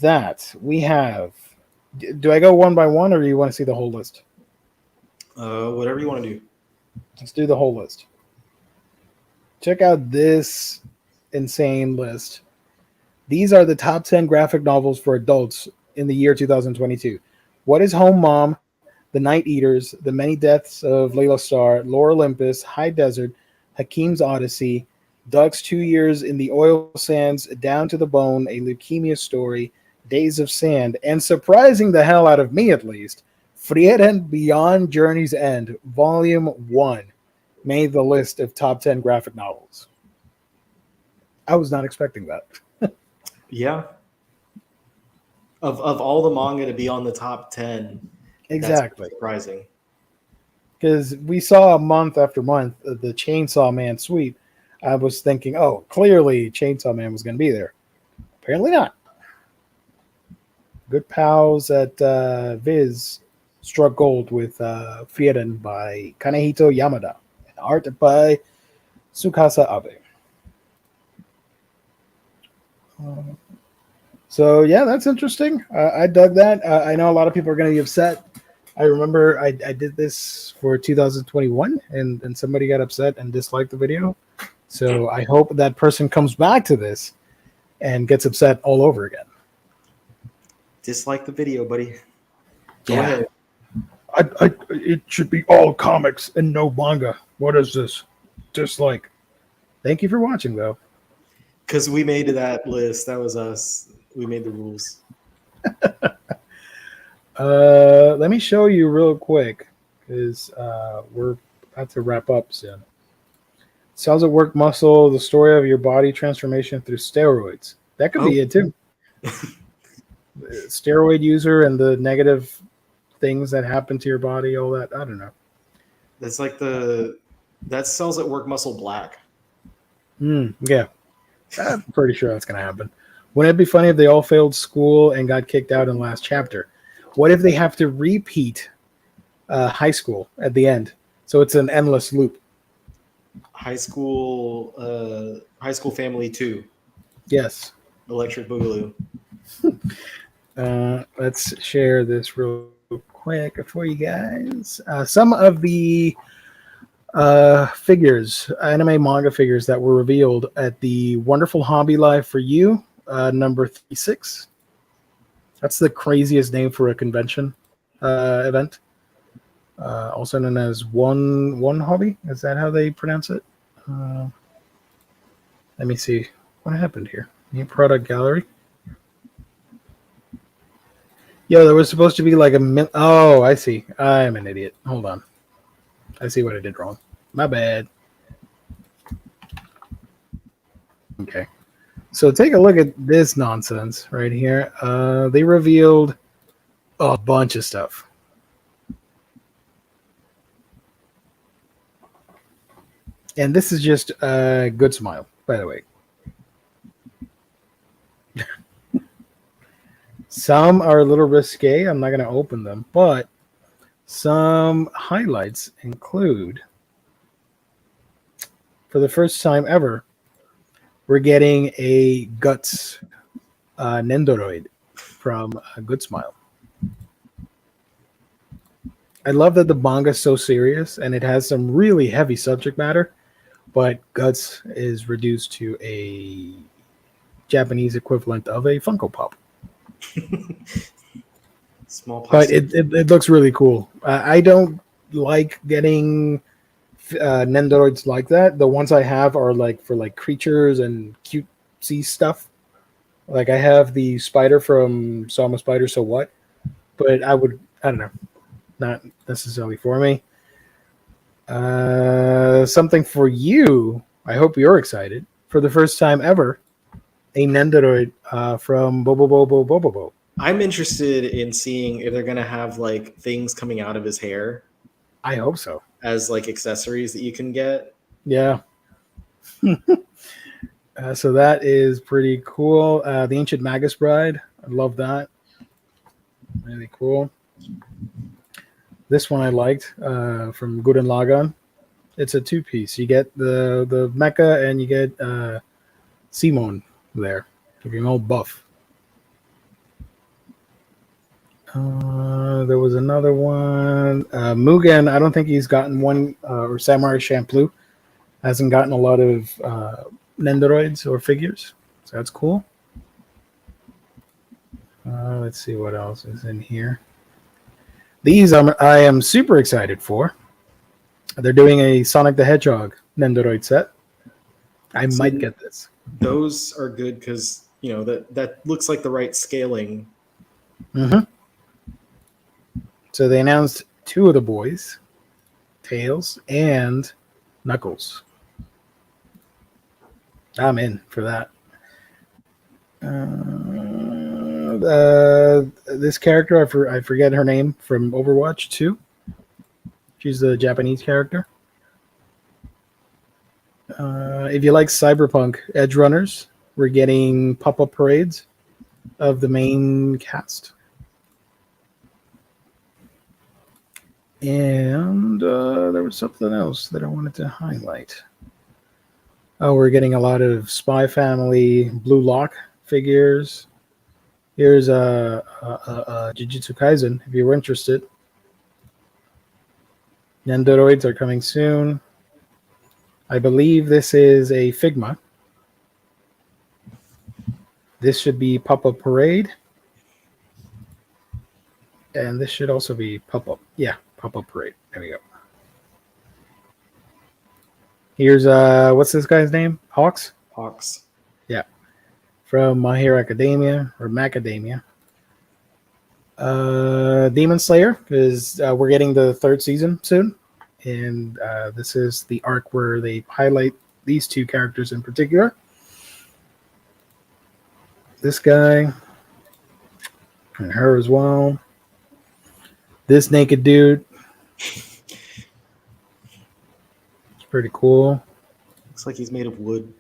that we have. Do I go one by one, or do you want to see the whole list? Whatever you want to do. Let's do the whole list. Check out this insane list. These are the top 10 graphic novels for adults in the year 2022. What is Home Mom? The Night Eaters, The Many Deaths of Layla Starr, Lore Olympus, High Desert, Hakim's Odyssey, Doug's 2 Years in the Oil Sands, Down to the Bone, A Leukemia Story, Days of Sand, and surprising the hell out of me at least, Frieren Beyond Journey's End, Volume 1, made the list of top 10 graphic novels. I was not expecting that. Yeah. Of all the manga to be on the top 10, Exactly. that's surprising. Because we saw month after month the Chainsaw Man sweep. I was thinking, oh, clearly Chainsaw Man was going to be there. Apparently not. Good pals at Viz struck gold with Frieren by Kanehito Yamada. And art by Tsukasa Abe. So, yeah, that's interesting. I dug that. I know a lot of people are going to be upset. I remember I did this for 2021, and somebody got upset and disliked the video. So I hope that person comes back to this and gets upset all over again. Dislike the video, buddy. Go ahead. It should be all comics and no manga. What is this? Dislike. Thank you for watching, though. Because we made that list. That was us. We made the rules. Let me show you real quick because we're about to wrap up soon. Cells at Work Muscle, the story of your body transformation through steroids. That could be it too. Steroid user and the negative things that happen to your body, all that. I don't know. That's like that Cells at Work Muscle Black. Yeah. I'm pretty sure that's going to happen. Wouldn't it be funny if they all failed school and got kicked out in the last chapter? What if they have to repeat high school at the end? So it's an endless loop. High School Family 2. Yes. Electric Boogaloo. Let's share this real quick for you guys. Some of the figures, anime manga figures that were revealed at the Wonderful Hobby Live for You, number 36. That's the craziest name for a convention event. Also known as One Hobby. Is that how they pronounce it? Let me see. What happened here? New product gallery. Yo, there was supposed to be like oh, I see. I'm an idiot. Hold on. I see what I did wrong. My bad. Okay. So take a look at this nonsense right here. They revealed a bunch of stuff. And this is just a good smile, by the way. Some are a little risque. I'm not going to open them, but Some highlights include, for the first time ever, we're getting a Guts Nendoroid from Good Smile. I love that the manga is so serious and it has some really heavy subject matter, but Guts is reduced to a Japanese equivalent of a Funko Pop. Small But plastic. it looks really cool. I don't like getting Nendoroids like that. The ones I have are like for like creatures and cutesy stuff. Like I have the spider from So I'm a Spider, So What? But I don't know, not necessarily for me. Something for you. I hope you're excited. For the first time ever, a Nendoroid from Bobo. I'm interested in seeing if they're gonna have like things coming out of his hair I hope so. as like accessories that you can get. Yeah. So that is pretty cool. The Ancient Magus Bride. I love that. Really cool. This one I liked from Gurren Lagann. It's a two-piece. You get the mecha and you get Simon there. Looking all buff. There was another one. Mugen, I don't think he's gotten one, or Samurai Champloo hasn't gotten a lot of Nendoroids or figures. So that's cool. Let's see what else is in here. These I am super excited for. They're doing a Sonic the Hedgehog Nendoroid set. I might get this. Those are good because that looks like the right scaling. Mm-hmm. So they announced two of the boys, Tails and Knuckles. I'm in for that. This character, I forget her name, from Overwatch 2. She's the Japanese character. If you like Cyberpunk Edge Runners, we're getting pop-up parades of the main cast. And there was something else that I wanted to highlight. Oh, we're getting a lot of Spy Family Blue Lock figures. Here's Jujutsu Kaisen, if you were interested. Nendoroids are coming soon. I believe this is a Figma. This should be Pop-Up Parade. And this should also be Pop-Up. Yeah, Pop-Up Parade. There we go. Here's, what's this guy's name? Hawks? Hawks. Yeah. From My Hero Academia, or Macadamia. Demon Slayer, because we're getting the third season soon. And this is the arc where they highlight these two characters in particular. This guy. And her as well. This naked dude. It's pretty cool. Looks like he's made of wood.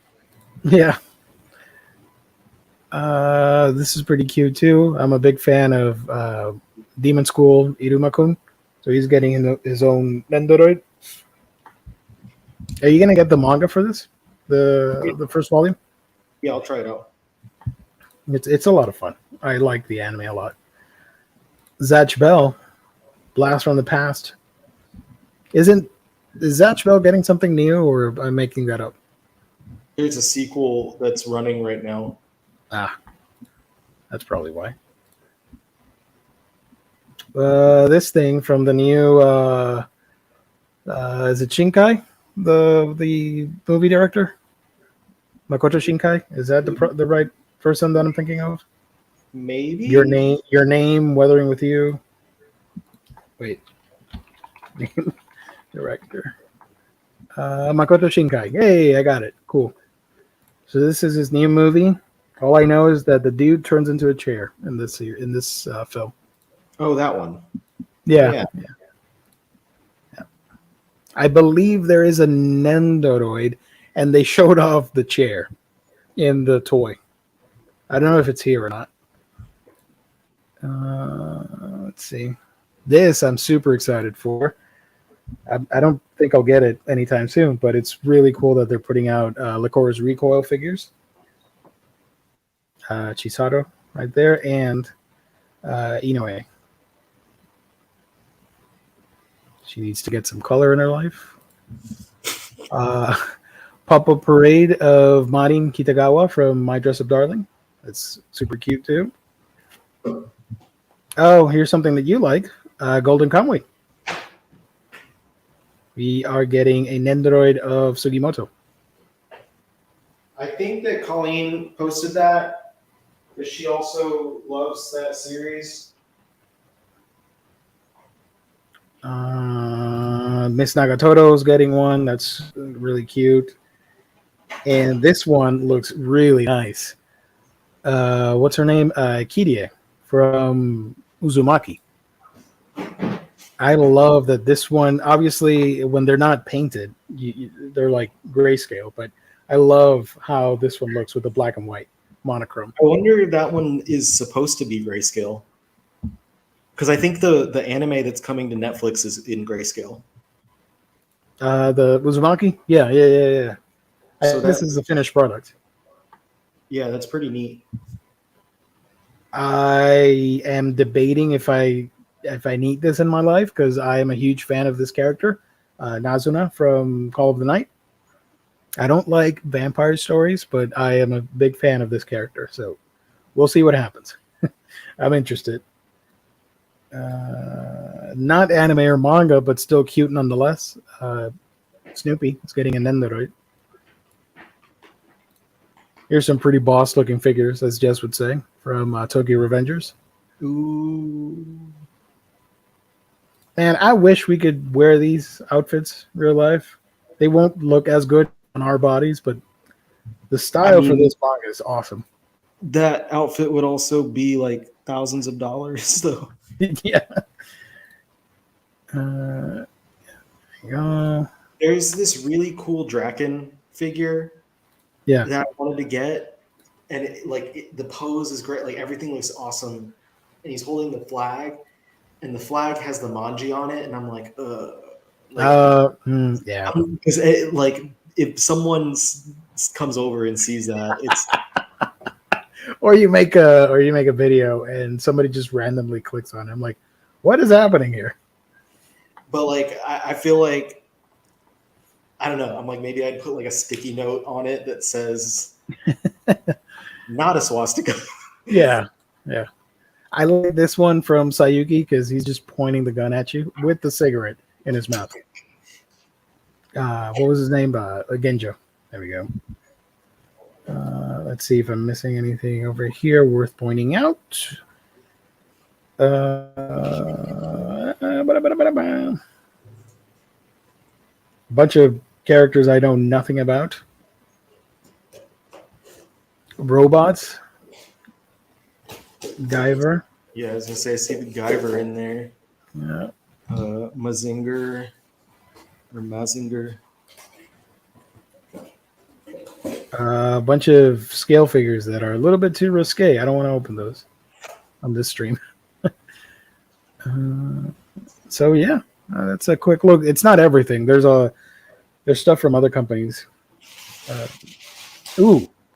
Yeah. This is pretty cute too. I'm a big fan of Demon School Iruma-kun. So he's getting his own Nendoroid. Are you gonna get the manga for this? The first volume? Yeah, I'll try it out. It's a lot of fun. I like the anime a lot. Zatch Bell, Blast from the Past. Is Zatch Bell getting something new, or am I making that up? There's a sequel that's running right now. Ah, that's probably why. This thing from the new is it Shinkai, the movie director, Makoto Shinkai? Is that the right person that I'm thinking of? Maybe. Your name, Weathering with You. Wait, director. Makoto Shinkai. Hey, I got it. Cool. So this is his new movie. All I know is that the dude turns into a chair in this film. Oh, that one. Yeah. I believe there is a Nendoroid, and they showed off the chair in the toy. I don't know if it's here or not. Let's see. This I'm super excited for. I don't think I'll get it anytime soon, but it's really cool that they're putting out Licora's Recoil figures. Chisato right there, and Inoue. She needs to get some color in her life. Pop-up parade of Marin Kitagawa from My Dress Up Darling. That's super cute too. Oh, here's something that you like. Golden Kamui. We are getting a Nendoroid of Sugimoto. I think that Colleen posted that because she also loves that series. Miss Nagatoto's getting one. That's really cute. And this one looks really nice. What's her name? Kirie from Uzumaki. I love that this one, obviously, when they're not painted, they're like grayscale, but I love how this one looks with the black and white monochrome. I wonder if that one is supposed to be grayscale. Because I think the anime that's coming to Netflix is in grayscale. The Uzumaki? Yeah. So this is the finished product. Yeah, that's pretty neat. I am debating if I need this in my life because I am a huge fan of this character, Nazuna from Call of the Night. I don't like vampire stories, but I am a big fan of this character, so we'll see what happens. I'm interested. Not anime or manga, but still cute nonetheless. Snoopy is getting a Nendoroid. Here's some pretty boss-looking figures, as Jess would say, from Tokyo Revengers. Ooh. And I wish we could wear these outfits real life. They won't look as good on our bodies, but the style for this manga is awesome. That outfit would also be like thousands of dollars, though. Yeah. There's this really cool Draken figure that I wanted to get, and the pose is great. Like everything looks awesome, and he's holding the flag, and the flag has the manji on it, and I'm like, yeah. Because if someone comes over and sees that, it's or you make a video and somebody just randomly clicks on it. I'm like, what is happening here? But like, I feel like, I don't know. I'm like, maybe I'd put like a sticky note on it that says not a swastika. Yeah. I like this one from Sayuki because he's just pointing the gun at you with the cigarette in his mouth. What was his name? Genjo. There we go. Let's see if I'm missing anything over here worth pointing out. Bunch of characters I know nothing about. Robots. Guyver. Yeah, I was gonna say I see the Guyver in there. Yeah. Mazinger. A bunch of scale figures that are a little bit too risque. I don't want to open those on this stream. So yeah, that's a quick look. It's not everything. There's stuff from other companies.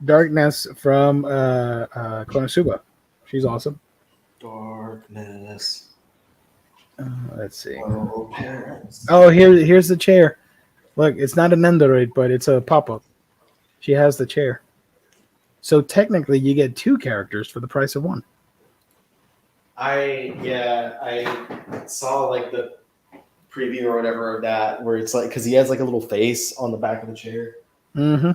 Darkness from Konosuba. She's awesome. Darkness. Let's see. Oh, here's the chair. Look, it's not a Nendoroid, but it's a pop-up. She has the chair. So technically, you get two characters for the price of one. I saw like the preview or whatever of that where it's like because he has like a little face on the back of the chair. Mm-hmm.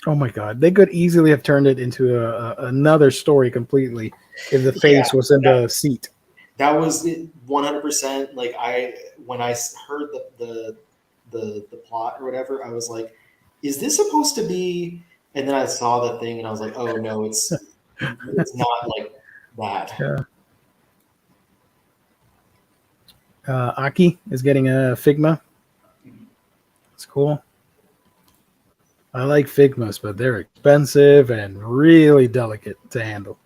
Oh my god, they could easily have turned it into another story completely if the face was in the seat. That was 100%. Like when I heard the plot or whatever, I was like, "Is this supposed to be?" And then I saw the thing, and I was like, "Oh no, it's not like that." Yeah. Aki is getting a Figma. It's cool. I like Figmas, but they're expensive and really delicate to handle.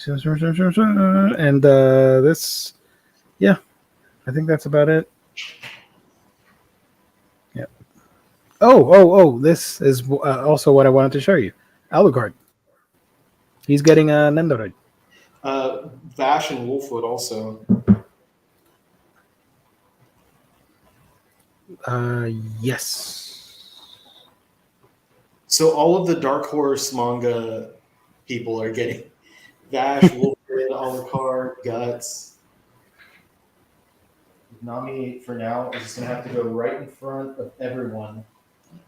And this, yeah, I think that's about it. Yeah. Oh! This is also what I wanted to show you. Alucard. He's getting a Nendoroid. Vash and Wolfwood also. Yes. So all of the Dark Horse manga people are getting Vash, Wolfwood, Alucard, Guts. Nami, for now, is just going to have to go right in front of everyone.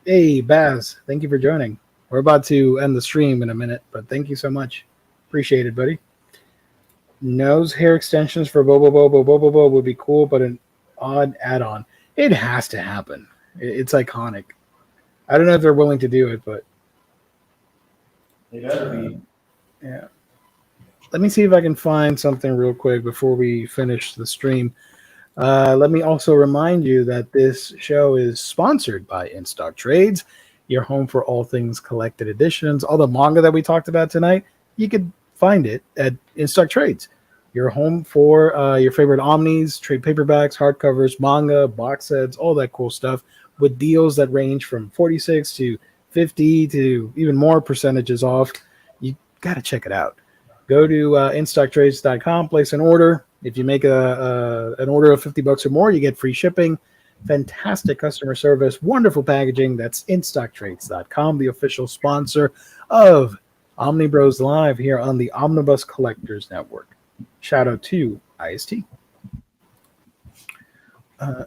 Hey, Baz. Thank you for joining. We're about to end the stream in a minute, but thank you so much. Appreciate it, buddy. Nose hair extensions for Bobo would be cool, but an odd add-on. It has to happen. It's iconic. I don't know if they're willing to do it, but They better be. Yeah. Let me see if I can find something real quick before we finish the stream. Let me also remind you that this show is sponsored by In Stock Trades, your home for all things collected editions. All the manga that we talked about tonight, you could find it at In Stock Trades. Your home for your favorite omnis, trade paperbacks, hardcovers, manga, box sets, all that cool stuff with deals that range from 46 to 50 to even more percentages off. You got to check it out. Go to instocktrades.com, place an order. If you make an order of $50 or more, you get free shipping. Fantastic customer service, wonderful packaging. That's instocktrades.com, the official sponsor of Omnibros Live here on the Omnibus Collectors Network. Shout out to IST.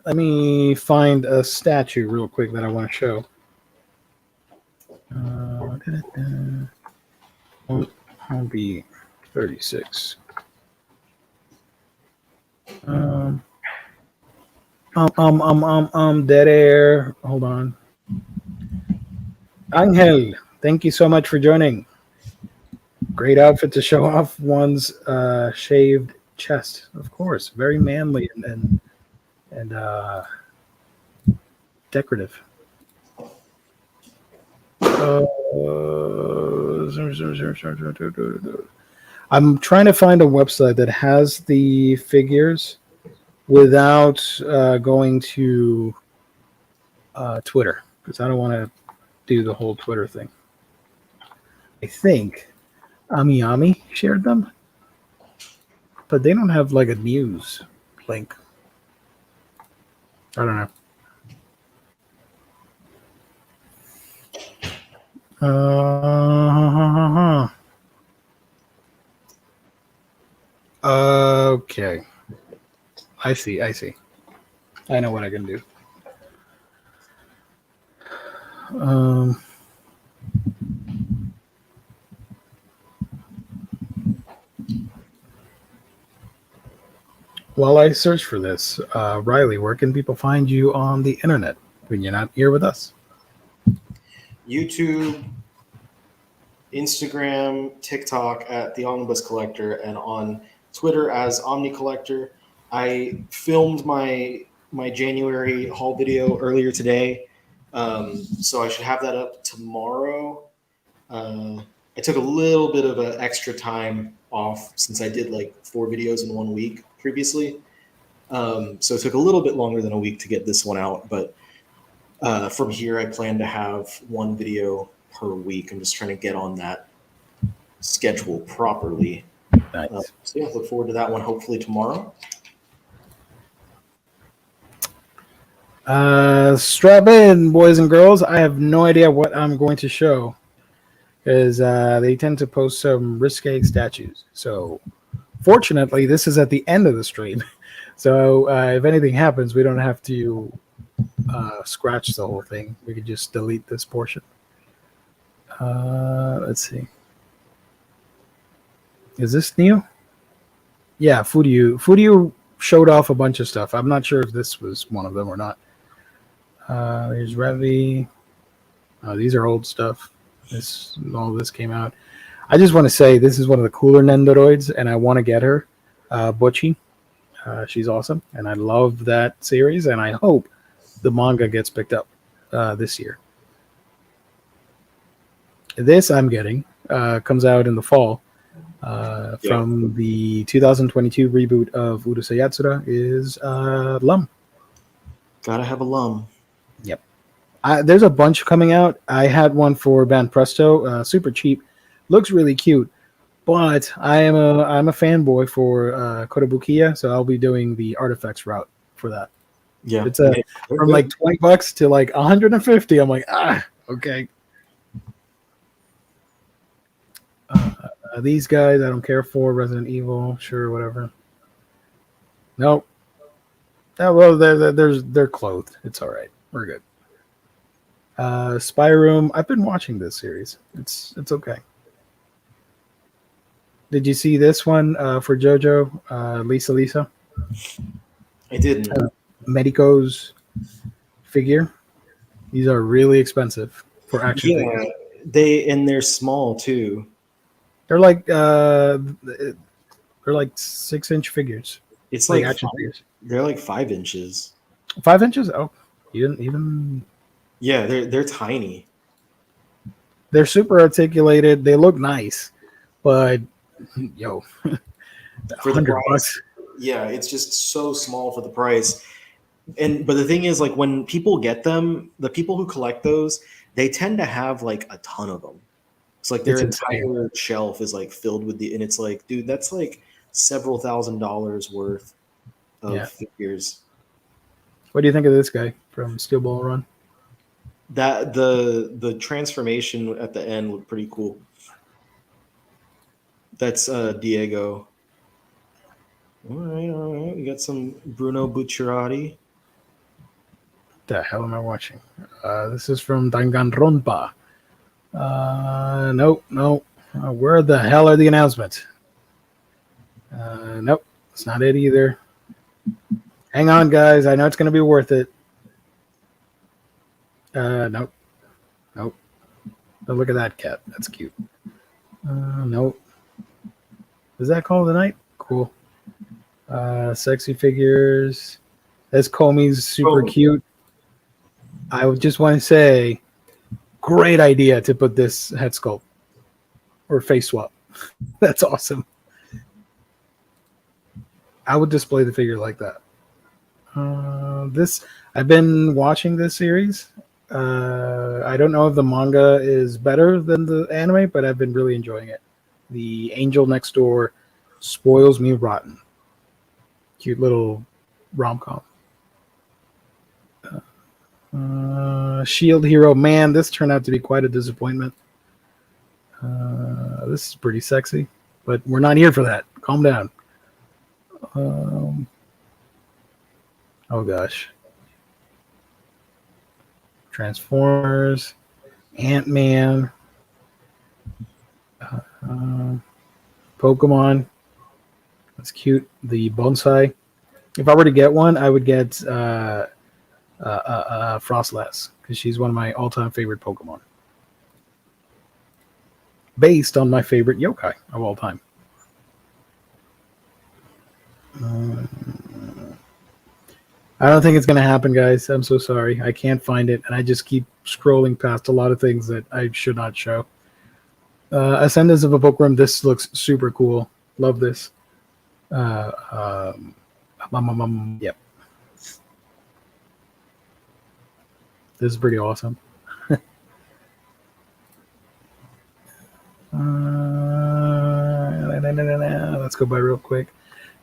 Let me find a statue real quick that I want to show. I'll be 36. Dead air. Hold on. Angel, thank you so much for joining. Great outfit to show off one's shaved chest, of course. Very manly and decorative. I'm trying to find a website that has the figures without going to Twitter, because I don't want to do the whole Twitter thing. I think Amiyami shared them, but they don't have like a news link. I don't know. Okay. I see. I know what I can do. While I search for this, Riley, where can people find you on the internet when you're not here with us? YouTube, Instagram, TikTok at the Omnibus Collector, and on Twitter as Omni Collector. I filmed my January haul video earlier today, so I should have that up tomorrow. I took a little bit of an extra time off since I did like 4 videos in 1 week previously, so it took a little bit longer than a week to get this one out, but from here, I plan to have 1 video per week. I'm just trying to get on that schedule properly. Nice. So yeah, look forward to that one hopefully tomorrow. Strap in, boys and girls. I have no idea what I'm going to show, because they tend to post some risque statues. So fortunately, this is at the end of the stream. So if anything happens, we don't have to scratch the whole thing. We could just delete this portion. Let's see. Is this new? Yeah, Furyu showed off a bunch of stuff. I'm not sure if this was one of them or not. There's Revi. These are old stuff. All this came out. I just want to say this is one of the cooler Nendoroids, and I want to get her. Butchie. She's awesome, and I love that series, and I hope the manga gets picked up this year. This I'm getting comes out in the fall. From the 2022 reboot of Urusei Yatsura is Lum. Gotta have a Lum. Yep. There's a bunch coming out. I had one for Ban Presto, super cheap, looks really cute. But I'm a fanboy for Kotobukiya, so I'll be doing the artifacts route for that. Yeah, It's from like $20 to like 150. I'm like, okay. These guys I don't care for. Resident Evil, sure, whatever. Nope. Oh, well, they're clothed. It's all right. We're good. Spy Room. I've been watching this series. It's okay. Did you see this one for JoJo? Lisa? I didn't. Medico's figure. These are really expensive for action figures. They're small too. They're like 6-inch figures. It's like action figures. They're like 5 inches. 5 inches? Oh, even. Yeah, they're tiny. They're super articulated. They look nice, but yo, for the $100. price. Yeah, it's just so small for the price. But the thing is, like, when people get them, the people who collect those, they tend to have like a ton of them. It's like their entire shelf is like filled with and it's like, dude, that's like several $1,000s worth of figures. What do you think of this guy from Steel Ball Run? That the transformation at the end looked pretty cool. That's Diego. All right. We got some Bruno Bucciarati. The hell am I watching? This is from Danganronpa. Nope. Where the hell are the announcements? Nope, it's not it either. Hang on, guys. I know it's going to be worth it. Nope. Oh, look at that cat. That's cute. Nope. Is that Call of the Night? Cool. Sexy figures. This Komi's super cute. I would just want to say, great idea to put this head sculpt or face swap. That's awesome. I would display the figure like that. I've been watching this series. I don't know if the manga is better than the anime, but I've been really enjoying it. The Angel Next Door Spoils Me Rotten. Cute little rom-com. Shield Hero. Man, this turned out to be quite a disappointment. This is pretty sexy, but we're not here for that. Calm down. Oh gosh. Transformers, Ant-Man, Pokemon. That's cute. The bonsai. If I were to get one, I would get Frostlass because she's one of my all-time favorite Pokemon. Based on my favorite yokai of all time. I don't think it's going to happen, guys. I'm so sorry. I can't find it, and I just keep scrolling past a lot of things that I should not show. Ascendance of a Bookworm. This looks super cool. Love this. Yep. This is pretty awesome. Let's go by real quick.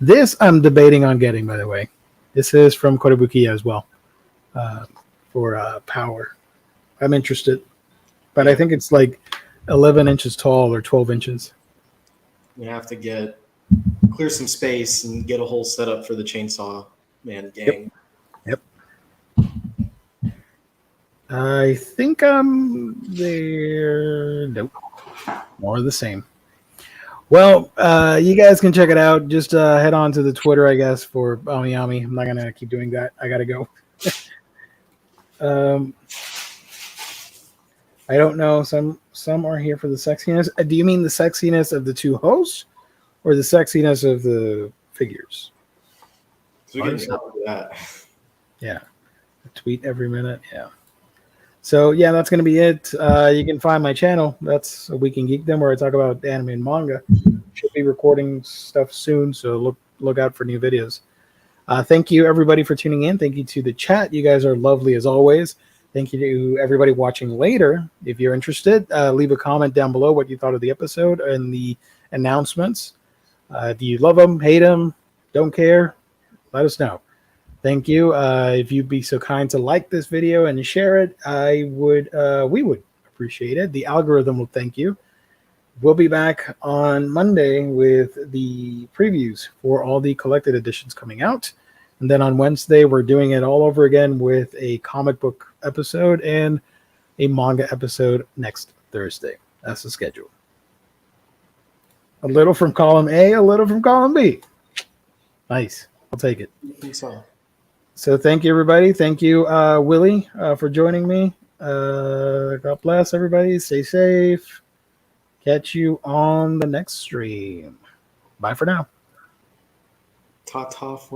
This I'm debating on getting, by the way. This is from Kotobukiya as well for Power. I'm interested, but I think it's like 11 inches tall or 12 inches. You have to clear some space and get a whole setup for the Chainsaw Man gang. Yep. I think I'm there. Nope. More of the same. Well, you guys can check it out. Just head on to the Twitter, I guess, for Ami. I'm not going to keep doing that. I got to go. I don't know. Some are here for the sexiness. Do you mean the sexiness of the two hosts or the sexiness of the figures? So we can start with that. Yeah. A tweet every minute. Yeah. So, yeah, that's going to be it. You can find my channel. That's A Week in Geekdom, where I talk about anime and manga. should be recording stuff soon, so look out for new videos. Thank you, everybody, for tuning in. Thank you to the chat. You guys are lovely as always. Thank you to everybody watching later. If you're interested, leave a comment down below what you thought of the episode and the announcements. Do you love them, hate them, don't care? Let us know. Thank you. If you'd be so kind to like this video and share it, we would appreciate it. The algorithm will thank you. We'll be back on Monday with the previews for all the collected editions coming out. And then on Wednesday, we're doing it all over again with a comic book episode and a manga episode next Thursday. That's the schedule. A little from column A, a little from column B. Nice. I'll take it. I think so. So thank you, everybody. Thank you, Willie, for joining me. God bless everybody. Stay safe. Catch you on the next stream. Bye for now. Ta-ta for